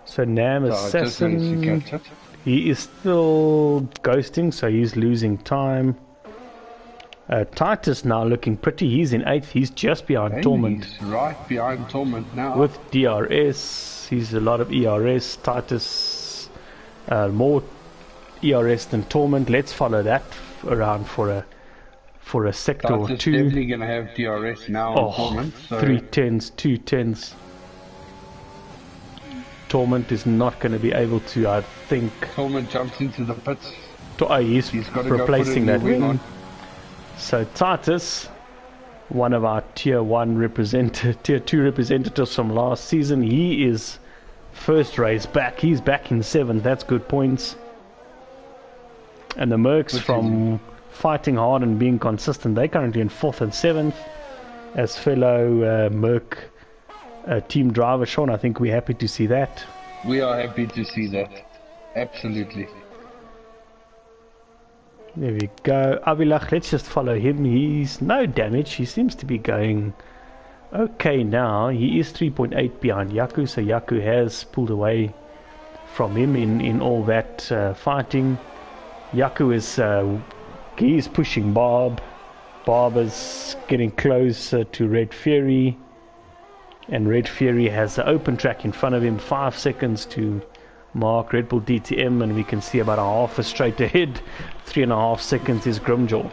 A: So Nam
B: So I just managed to
A: Assassin,
B: catch it.
A: he is still ghosting, so he's losing time. Titus now looking pretty. He's in 8th. He's just behind
B: And
A: Torment.
B: he's right behind Torment now.
A: With DRS, he's a lot of ERS. Titus, more ERS than Torment. Let's follow that around for a sector or
B: Titus
A: two.
B: definitely going to have DRS now on Torment. So
A: 3 10s, 2 10s. Torment is not going to be able to, I think.
B: Torment jumps into the pits.
A: He's
B: He's got to go
A: replacing
B: put a
A: that
B: new wing
A: wing.
B: on.
A: So Titus, one of our tier 2 representatives from last season, he is first race back. He's back in 7th. That's good points. And the Mercs, from fighting hard and being consistent, they're currently in 4th and 7th. As fellow Merc team driver, Sean, I think we're happy to see that.
B: We are happy to see that. Absolutely.
A: There we go. Avilach, let's just follow him. He's no damage. He seems to be going okay now. He is 3.8 behind Yaku, so Yaku has pulled away from him in all that fighting. Yaku is he's pushing Bob. Bob is getting closer to Red Fury. And Red Fury has the open track in front of him. 5 seconds to mark Red Bull DTM, and we can see about a half a straight ahead. 3.5 seconds is Grimjaw.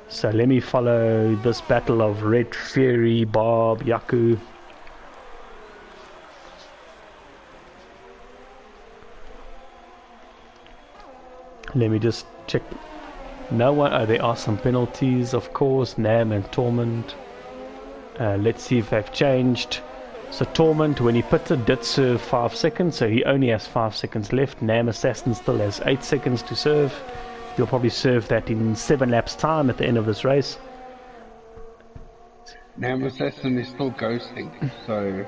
A: So let me follow this battle of Red Fury, Bob, Yaku. Let me just check No one. Oh, there are some penalties, of course. Nam and Torment. Let's see if they've changed. So Torment, when he pitted, did serve 5 seconds, so he only has 5 seconds left. Nam Assassin still has 8 seconds to serve. He'll probably serve that in 7 laps time at the end of this race.
B: Nam Assassin is still ghosting, so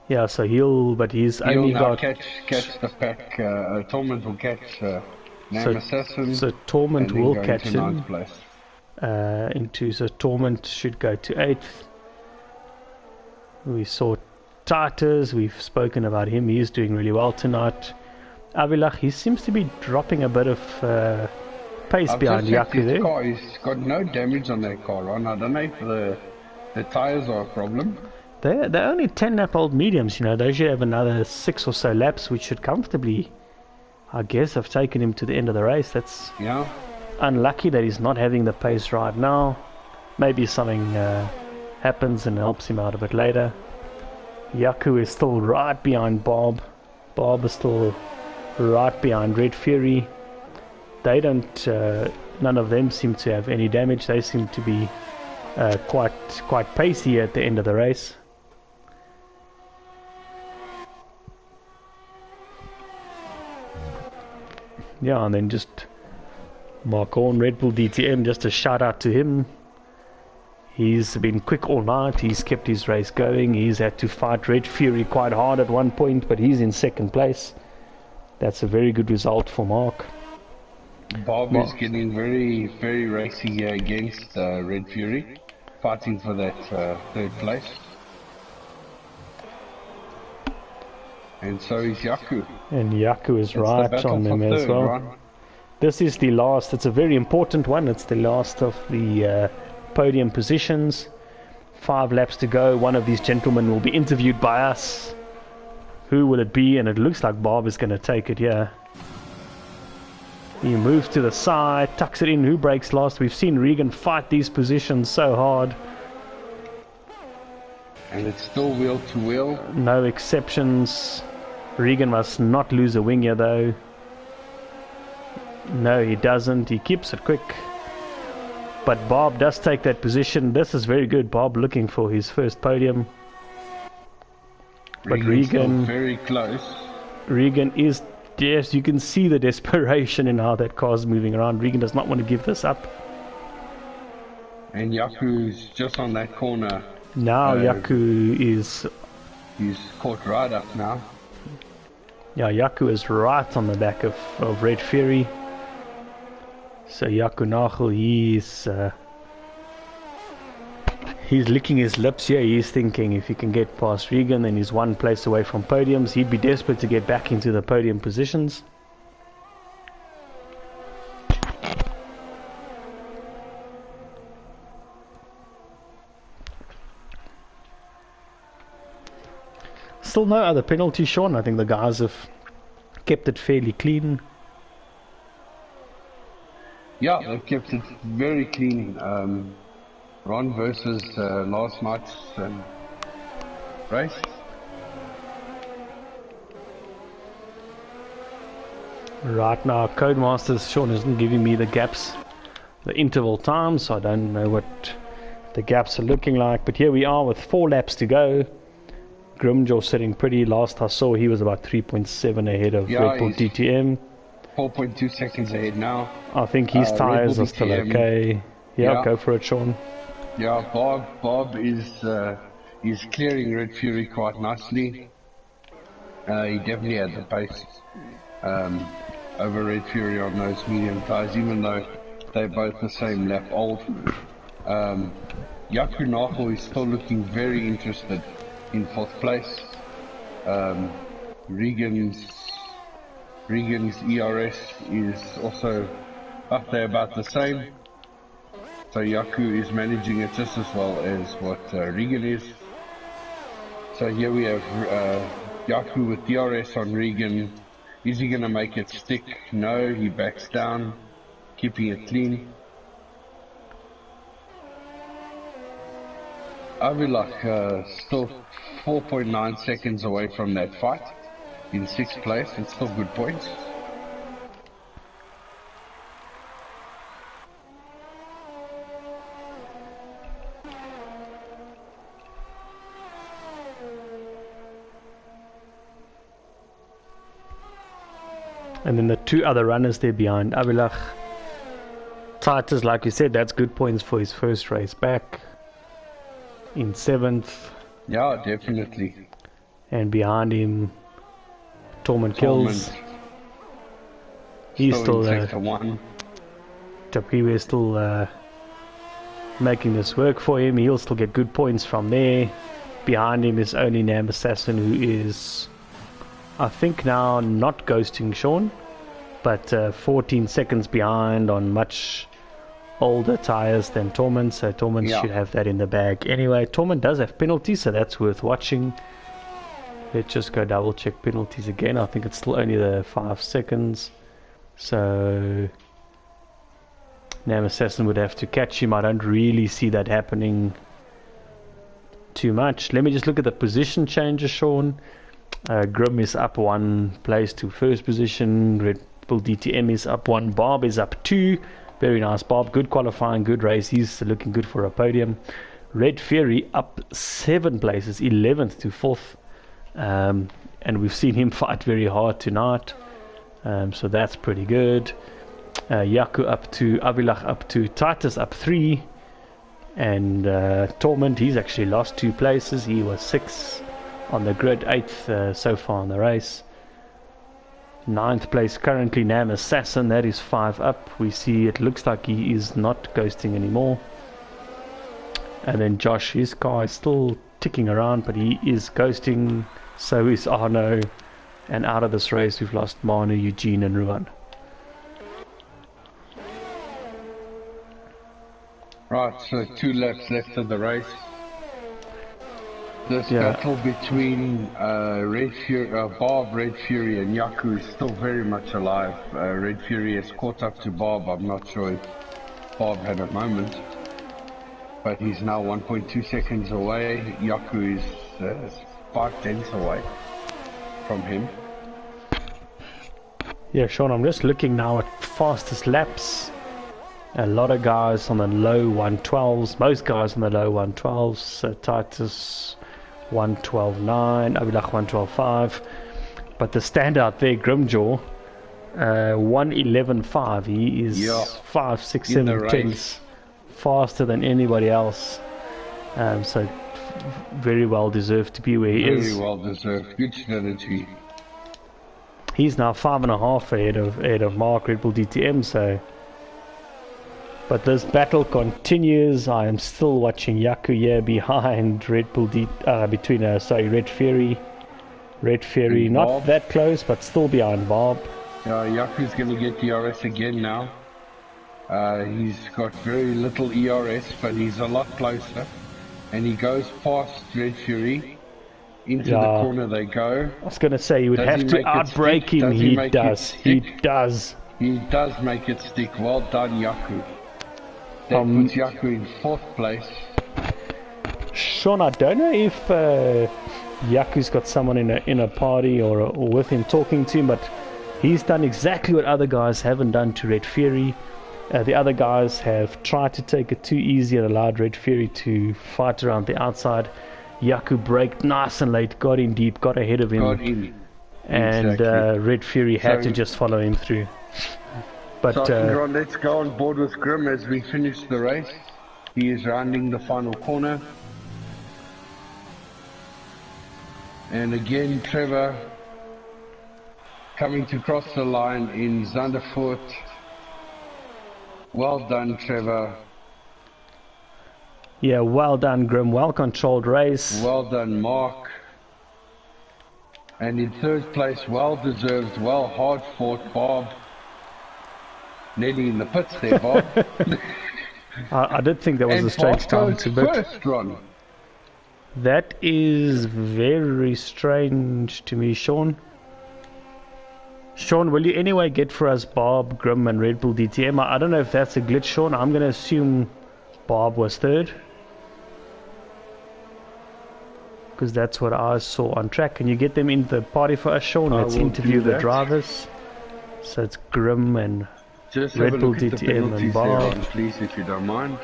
A: yeah, so he's only
B: now
A: got
B: catch the pack. Torment will catch Nam Assassin.
A: So Torment will catch him
B: place.
A: So Torment should go to 8th. We saw Titus, we've spoken about him, he's doing really well tonight. Avilach, he seems to be dropping a bit of pace behind Yaku there.
B: Car, he's got no damage on that car, Ron. I don't know if the tyres are a problem.
A: They're only 10 lap old mediums, you know. They should have another 6 or so laps, which should comfortably, I guess, have taken him to the end of the race. That's unlucky that he's not having the pace right now. Maybe something happens and helps him out a bit later. Yaku is still right behind Bob. Bob is still right behind Red Fury. They don't, none of them seem to have any damage. They seem to be quite pacey at the end of the race. Yeah, and then just Mark Horn, Red Bull DTM, just a shout out to him. He's been quick all night, he's kept his race going, he's had to fight Red Fury quite hard at one point, but he's in 2nd place. That's a very good result for Mark.
B: Bob is getting very, very racy against Red Fury, fighting for that 3rd place. And so is Yaku.
A: And Yaku is right on them as well. Ron. This is the last, it's a very important one, it's the last of the podium positions. 5 laps to go. One of these gentlemen will be interviewed by us. Who will it be? And it looks like Bob is going to take it, yeah. He moves to the side, tucks it in. Who breaks last? We've seen Regan fight these positions so hard.
B: And it's still wheel to wheel.
A: No exceptions. Regan must not lose a wing here though. No, he doesn't. He keeps it quick. But Bob does take that position. This is very good. Bob looking for his first podium. But Regan,
B: very close.
A: Regan is, yes, you can see the desperation in how that car's moving around. Regan does not want to give this up.
B: And Yaku's just on that corner.
A: Now Yaku is...
B: He's caught right up now.
A: Yeah, Yaku is right on the back of Red Fury. So Yaku Nagel, he's licking his lips here. He's thinking if he can get past Regan, then he's 1 place away from podiums. He'd be desperate to get back into the podium positions. Still no other penalties, Sean. I think the guys have kept it fairly clean.
B: Yeah, they've kept it very clean. Ron versus last night's race.
A: Right now, Codemasters, Sean isn't giving me the gaps, the interval time, so I don't know what the gaps are looking like. But here we are with 4 laps to go. Grimjaw sitting pretty. Last I saw, he was about 3.7 ahead of Red Bull DTM.
B: 4.2 seconds ahead now.
A: I think his tyres are still okay. Yeah, go for it, Sean.
B: Yeah, Bob is clearing Red Fury quite nicely. He definitely had the pace over Red Fury on those medium tyres, even though they're both the same lap old. Yaku Nagel is still looking very interested in 4th place. Regan's ERS is also up there about the same. So Yaku is managing it just as well as what Regan is. So here we have Yaku with DRS on Regan. Is he going to make it stick? No, he backs down, keeping it clean. Avilach still 4.9 seconds away from that fight in 6th place. It's still good points.
A: And then the two other runners there behind Avilach. Titus, like you said, that's good points for his first race back. In 7th.
B: Yeah, definitely.
A: And behind him, Torment Kills. He's still
B: sector 1.
A: Tapiwe is still making this work for him. He'll still get good points from there. Behind him is only Nam Assassin, who is, I think, now not ghosting Sean, but 14 seconds behind on much older tires than Torment, so Torment should have that in the bag. Anyway, Torment does have penalties, so that's worth watching. Let's just go double check penalties again. I think it's still only the 5 seconds. So Nam Assassin would have to catch him. I don't really see that happening too much. Let me just look at the position changes, Sean. Grim is up 1 place to first position. Red Bull DTM is up 1. Bob is up 2. Very nice, Bob. Good qualifying, good race. He's looking good for a podium. Red Fury up 7 places, 11th to 4th. And we've seen him fight very hard tonight. So that's pretty good. Yaku up 2, Avilach up 2, Titus up 3. And Torment, he's actually lost 2 places. He was 6th on the grid, 8th so far in the race. 9th place currently Nam Assassin, that is 5 up. We see it looks like he is not ghosting anymore. And then Josh, his car is still ticking around, but he is ghosting. So is Arno. And out of this race we've lost Manu, Eugene and Ruan.
B: Right, so 2 laps left of the race. This battle between Red Fury, Bob, Red Fury and Yaku is still very much alive. Red Fury has caught up to Bob. I'm not sure if Bob had a moment, but he's now 1.2 seconds away. Yaku is 5 tenths away from him.
A: Yeah, Sean, I'm just looking now at fastest laps. A lot of guys on the low 112s, most guys on the low 112s. Titus 112.9, Abilach 112.5. But the standout there, Grimjaw, 111.5. He is 5, 6, 7 tenths faster than anybody else. So very well deserved to be where he is.
B: Very well deserved. Good strategy.
A: He's now 5.5 ahead of Mark, Red Bull DTM. So, but this battle continues. I am still watching Yaku here behind Red Bull between Red Fury. Red Fury not Bob. That close, but still behind Bob.
B: Yaku's going to get ERS again now. He's got very little ERS, but he's a lot closer. And he goes past Red Fury. Into the corner they go.
A: I was going to say, you would have to outbrake him. He does. He does.
B: He does make it stick. Well done, Yaku. That puts Yaku in 4th place.
A: Sean, I don't know if Yaku's got someone in a party or with him talking to him, but he's done exactly what other guys haven't done to Red Fury. The other guys have tried to take it too easy and allowed Red Fury to fight around the outside. Yaku braked nice and late, got in deep, got ahead of him. And exactly. Red Fury had to just follow him through. But
B: so, let's go on board with Grim as we finish the race. He is rounding the final corner. And again, Trevor coming to cross the line in Zandervoort. Well done, Trevor.
A: Yeah, well done, Grim. Well controlled race.
B: Well done, Mark. And in 3rd place, well deserved, well hard fought, Bob. Nearly in the pits there, Bob.
A: I did think that was a strange time to bid.
B: First run.
A: That is very strange to me, Sean. Sean, will you anyway get for us Bob, Grim and Red Bull DTM? I don't know if that's a glitch, Sean. I'm going to assume Bob was 3rd. Because that's what I saw on track. Can you get them in the party for us, Sean? Let's interview the drivers. So it's Grim and
B: just
A: Red Bull DTM and Bob.
B: Please, if you don't mind.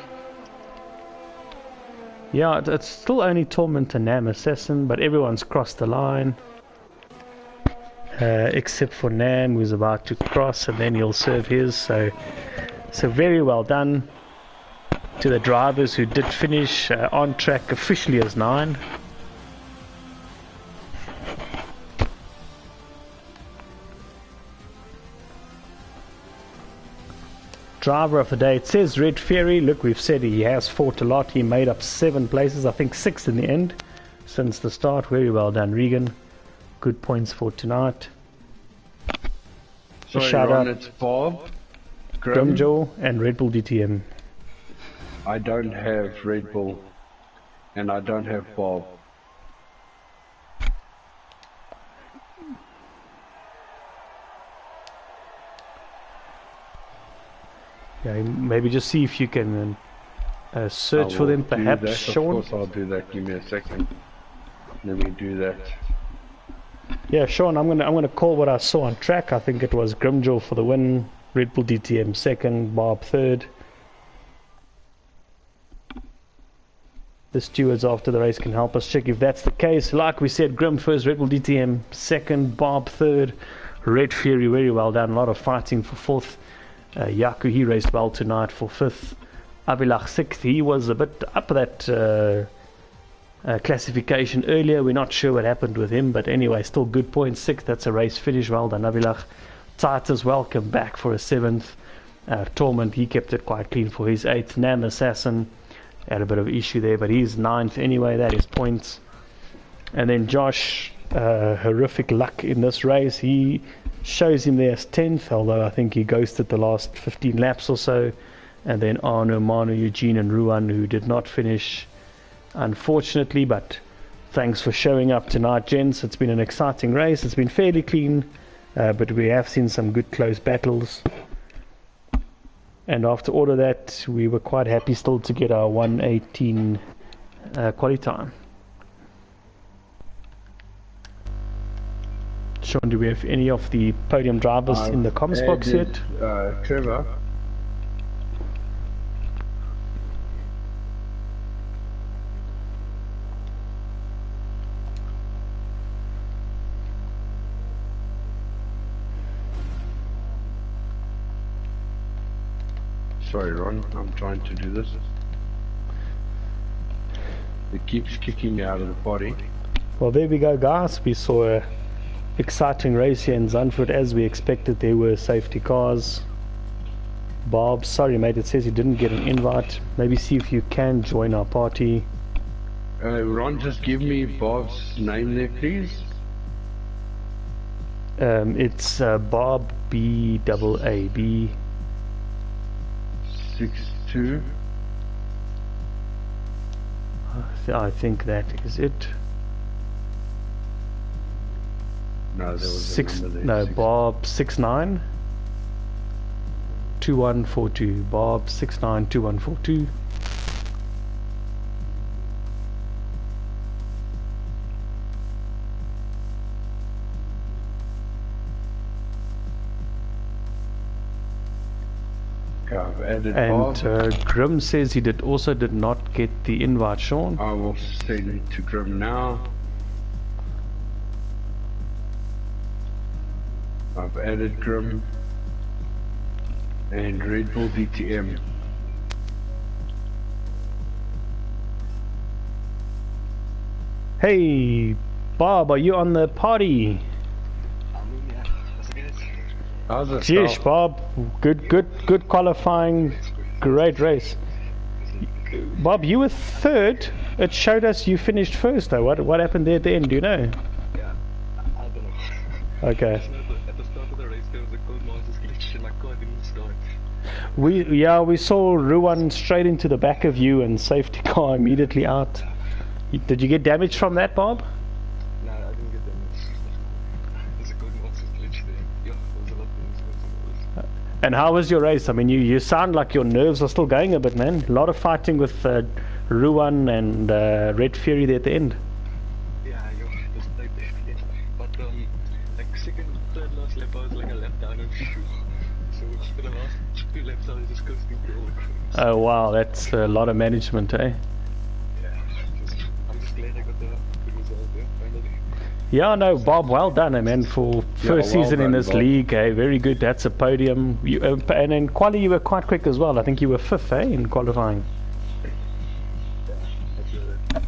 A: Yeah, it's still only Torment and Nam Assassin, but everyone's crossed the line. except for Nam, who's about to cross, and then he'll serve his. So very well done to the drivers who did finish on track officially as 9. Driver of the day, it says Red Fairy. Look, we've said he has fought a lot. He made up 7 places, I think 6 in the end since the start. Very well done, Regan. Good points for tonight.
B: Sorry,
A: Shout
B: Ron,
A: out
B: it's Bob,
A: Grimjaw and Red Bull DTM.
B: I don't have Red Bull, and I don't have Bob.
A: Yeah, maybe just see if you can search for them, perhaps, Sean.
B: Of course I'll do that. Give me a second. Let me do that.
A: Yeah, Sean, I'm gonna call what I saw on track. I think it was Grimjaw for the win, Red Bull DTM second, Bob third. The stewards after the race can help us check if that's the case. Like we said, Grim first, Red Bull DTM second, Bob third, Red Fury, very well done. A lot of fighting for fourth. Yaku, he raced well tonight for 5th. Abilach 6th, he was a bit up that classification earlier. We're not sure what happened with him, but anyway, still good points. 6th, that's a race finish. Well done, Abilach. Titus, welcome back for a 7th. Torment, he kept it quite clean for his 8th. Nam Assassin had a bit of issue there, but he's 9th anyway. That is points. And then Josh, horrific luck in this race. He shows him there as 10th, although I think he ghosted the last 15 laps or so. And then Arno, Manu, Eugene and Ruan, who did not finish, unfortunately. But thanks for showing up tonight, gents. It's been an exciting race. It's been fairly clean, but we have seen some good close battles. And after all of that, we were quite happy still to get our 1:18 quali time. Sean, do we have any of the podium drivers in the comms box yet?
B: Trevor. Sorry, Ron, I'm trying to do this. It keeps kicking me out of the body.
A: Well, there we go, guys. We saw a exciting race here in Zandvoort. As we expected, there were safety cars. Bob, sorry mate, it says you didn't get an invite. Maybe see if you can join our party.
B: Ron, just give me Bob's name there, please.
A: It's Bob BAAB
B: 62.
A: I think that is it.
B: No, there was
A: Six,
B: a number there.
A: no, Bob 69 2142. Bob 69 2142.
B: Okay, I've added
A: And
B: Bob.
A: Grim says he also did not get the invite, Sean.
B: I will send it to Grim now. I've added Grim and Red Bull DTM.
A: Hey, Bob, are you on the party?
B: How's it?
A: Cheers, Bob. Good qualifying. Great race. Bob, you were third. It showed us you finished first, though. What happened there at the end? Do you know?
C: Yeah, I don't know.
A: Okay.
C: At the start of the race, there was a Codemasters glitch and my car didn't start.
A: We saw Ruan straight into the back of you and safety car immediately out. Did you get damage from that, Bob?
C: No, I didn't get damage. There's a Codemasters glitch there. Yeah, there was a lot of things.
A: And how was your race? I mean, you sound like your nerves are still going a bit, man. A lot of fighting with Ruan and Red Fury there at the end.
C: Yeah, yo, it was tight there. Yeah. But like second, third last lap, I was like a lap down and so for the last 2 laps, I was just coasting through all the corners.
A: Oh wow, that's a lot of management, eh?
C: Yeah, I'm just glad I got the good result there finally.
A: Yeah, no, Bob, well done, man, for first
B: well
A: season in
B: done,
A: this
B: Bob.
A: league. Very good. That's a podium. You, and in quali, you were quite quick as well. I think you were fifth, in qualifying.
C: Yeah, that's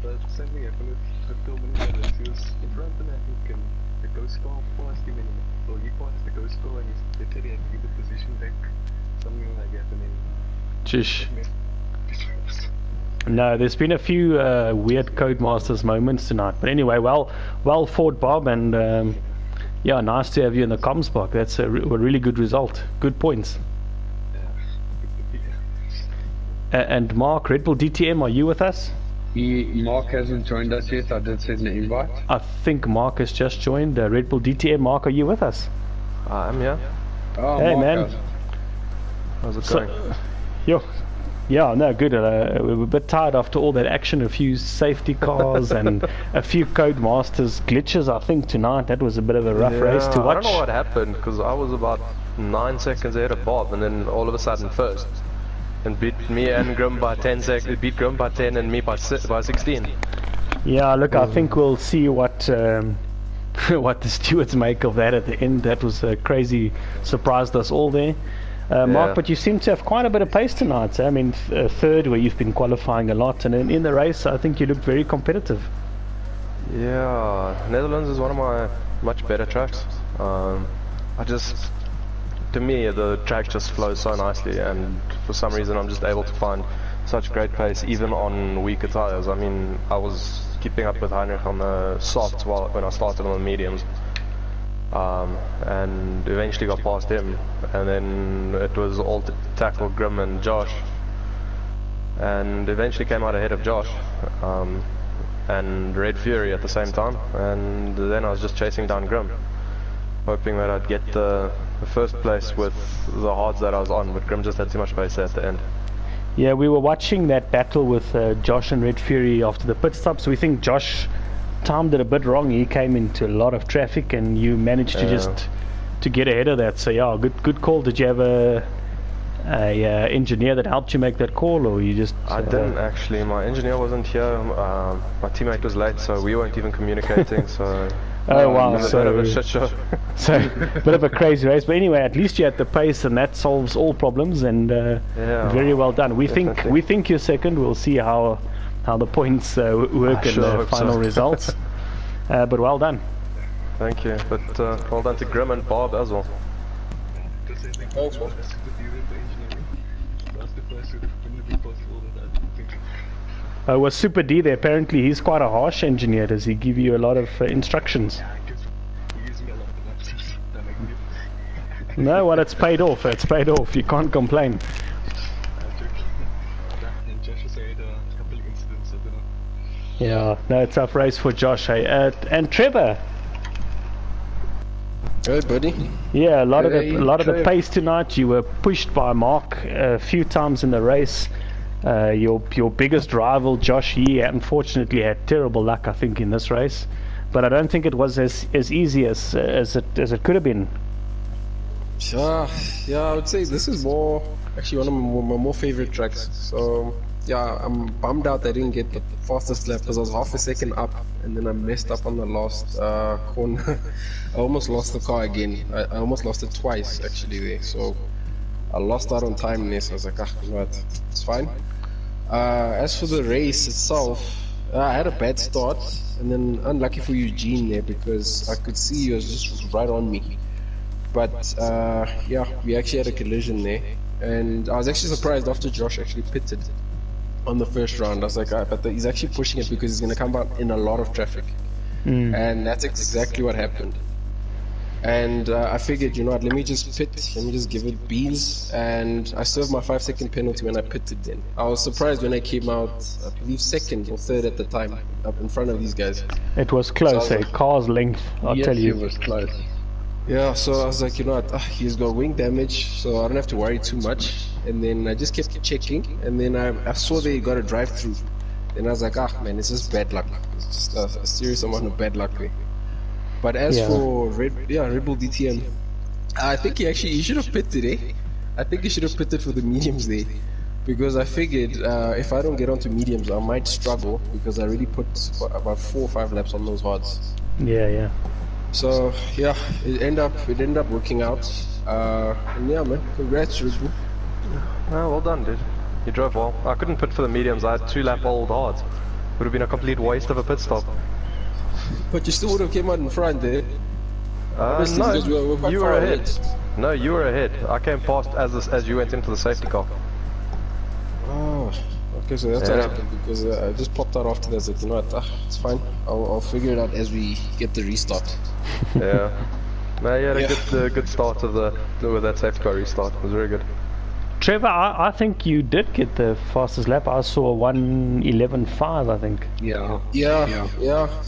C: but same thing happened with Tillman. He was in front and I think the ghost car passed him and well, he passed the ghost car and he literally had to give the position back, something like that, and then
A: Jish. No, there's been a few weird Codemasters moments tonight. But anyway, well fought, Bob, and yeah, nice to have you in the comms box. That's a really good result. Good points. And Mark, Red Bull DTM, are you with us?
B: Mark hasn't joined us yet. I did send an invite.
A: I think Mark has just joined. Red Bull DTM, Mark, are you with us?
D: I'm here.
B: Oh,
A: Hey,
B: Mark,
A: man.
D: How's it going?
A: Yo. Yeah, no, good. We were a bit tired after all that action, a few safety cars and a few Codemasters glitches, I think, tonight. That was a bit of a rough race to watch.
D: I don't know what happened, because I was about 9 seconds ahead of Bob, and then all of a sudden first. And beat me and Grim by 10 seconds, beat Grim by 10 and me by 16.
A: Yeah, look, I think we'll see what what the stewards make of that at the end. That was crazy, surprised us all there. Mark, but you seem to have quite a bit of pace tonight. I mean, third, where you've been qualifying a lot, and in the race, I think you looked very competitive.
D: Yeah, Netherlands is one of my much better tracks. To me, the track just flows so nicely, and for some reason, I'm just able to find such great pace, even on weaker tires. I mean, I was keeping up with Heinrich on the softs when I started on the mediums. And eventually got past him, and then it was all to tackle Grim and Josh, and eventually came out ahead of Josh and Red Fury at the same time, and then I was just chasing down Grim, hoping that I'd get the first place with the hards that I was on, but Grim just had too much pace at the end.
A: Yeah, we were watching that battle with Josh and Red Fury after the pit stops. We think Josh timed it a bit wrong. He came into a lot of traffic, and you managed to just to get ahead of that. So yeah, good call. Did you have a engineer that helped you make that call, or you just?
D: I didn't actually. My engineer wasn't here. My teammate was late, so we weren't even communicating. So.
A: Oh wow!
D: So a bit of a shit show.
A: So a bit of a crazy race, but anyway, at least you had the pace, and that solves all problems. And very well done. We think you're second. We'll see how the points work in the final results. But well done.
D: Thank you. But well done to Grim and Bob as well.
C: Thanks, man.
A: Was Super D there? Apparently he's quite a harsh engineer. Does he give you a lot of instructions? No, well, it's paid off. It's paid off. You can't complain. Yeah, no, it's a tough race for Josh. Hey, and Trevor.
E: Hey, buddy.
A: Yeah, a lot of the pace tonight. You were pushed by Mark a few times in the race. Your biggest rival, Josh, he unfortunately had terrible luck, I think, in this race. But I don't think it was as easy as it could have been.
E: Yeah, I would say this is actually one of my more favorite tracks. So yeah, I'm bummed out I didn't get the fastest lap because I was half a second up, and then I messed up on the last corner. I almost lost the car again. I almost lost it twice actually there. So I lost out on time there. So I was like, you know what, it's fine. As for the race itself, I had a bad start, and then unlucky for Eugene there because I could see he was just right on me. But yeah, we actually had a collision there, and I was actually surprised after Josh actually pitted on the first round. I was like, but he's actually pushing it because he's going to come out in a lot of traffic. And that's exactly what happened. And I figured, you know what, let me just pit, let me just give it beans, and I served my 5-second penalty when I pitted then. I was surprised when I came out, I believe second or third at the time, up in front of these guys.
A: It was close,
E: so
A: car's length, I'll tell you.
B: It was close.
E: Yeah, so I was like, you know what, he's got wing damage, so I don't have to worry too much. And then I just kept checking, and then I saw that he got a drive-through. Then I was like, man, it's just bad luck. It's just a serious amount of bad luck there. But as for Red Bull DTM, I think he should have pitted, I think he should have pitted for the mediums there. because I figured if I don't get onto mediums, I might struggle because I already put about 4 or 5 laps on those hards.
A: Yeah, yeah.
E: So yeah, it ended up working out. And yeah, man, congrats, Ruben.
D: Oh, well done, dude. You drove well. I couldn't pit for the mediums. I had 2 lap old hards. Would have been a complete waste of a pit stop.
E: But you still would have came out in front there. Obviously,
D: No,
E: because we're quite
D: you
E: far
D: were ahead. No, you were ahead. I came past as you went into the safety car.
E: Oh, okay, so that's what happened because I just popped out after that. I said, you know what, it's fine. I'll figure it out as we get the restart.
D: Yeah. No, you had a good start of with that safety car restart. It was very good.
A: Trevor, I think you did get the fastest lap. I saw 1:11.5, I think.
B: Yeah.
E: Yeah. So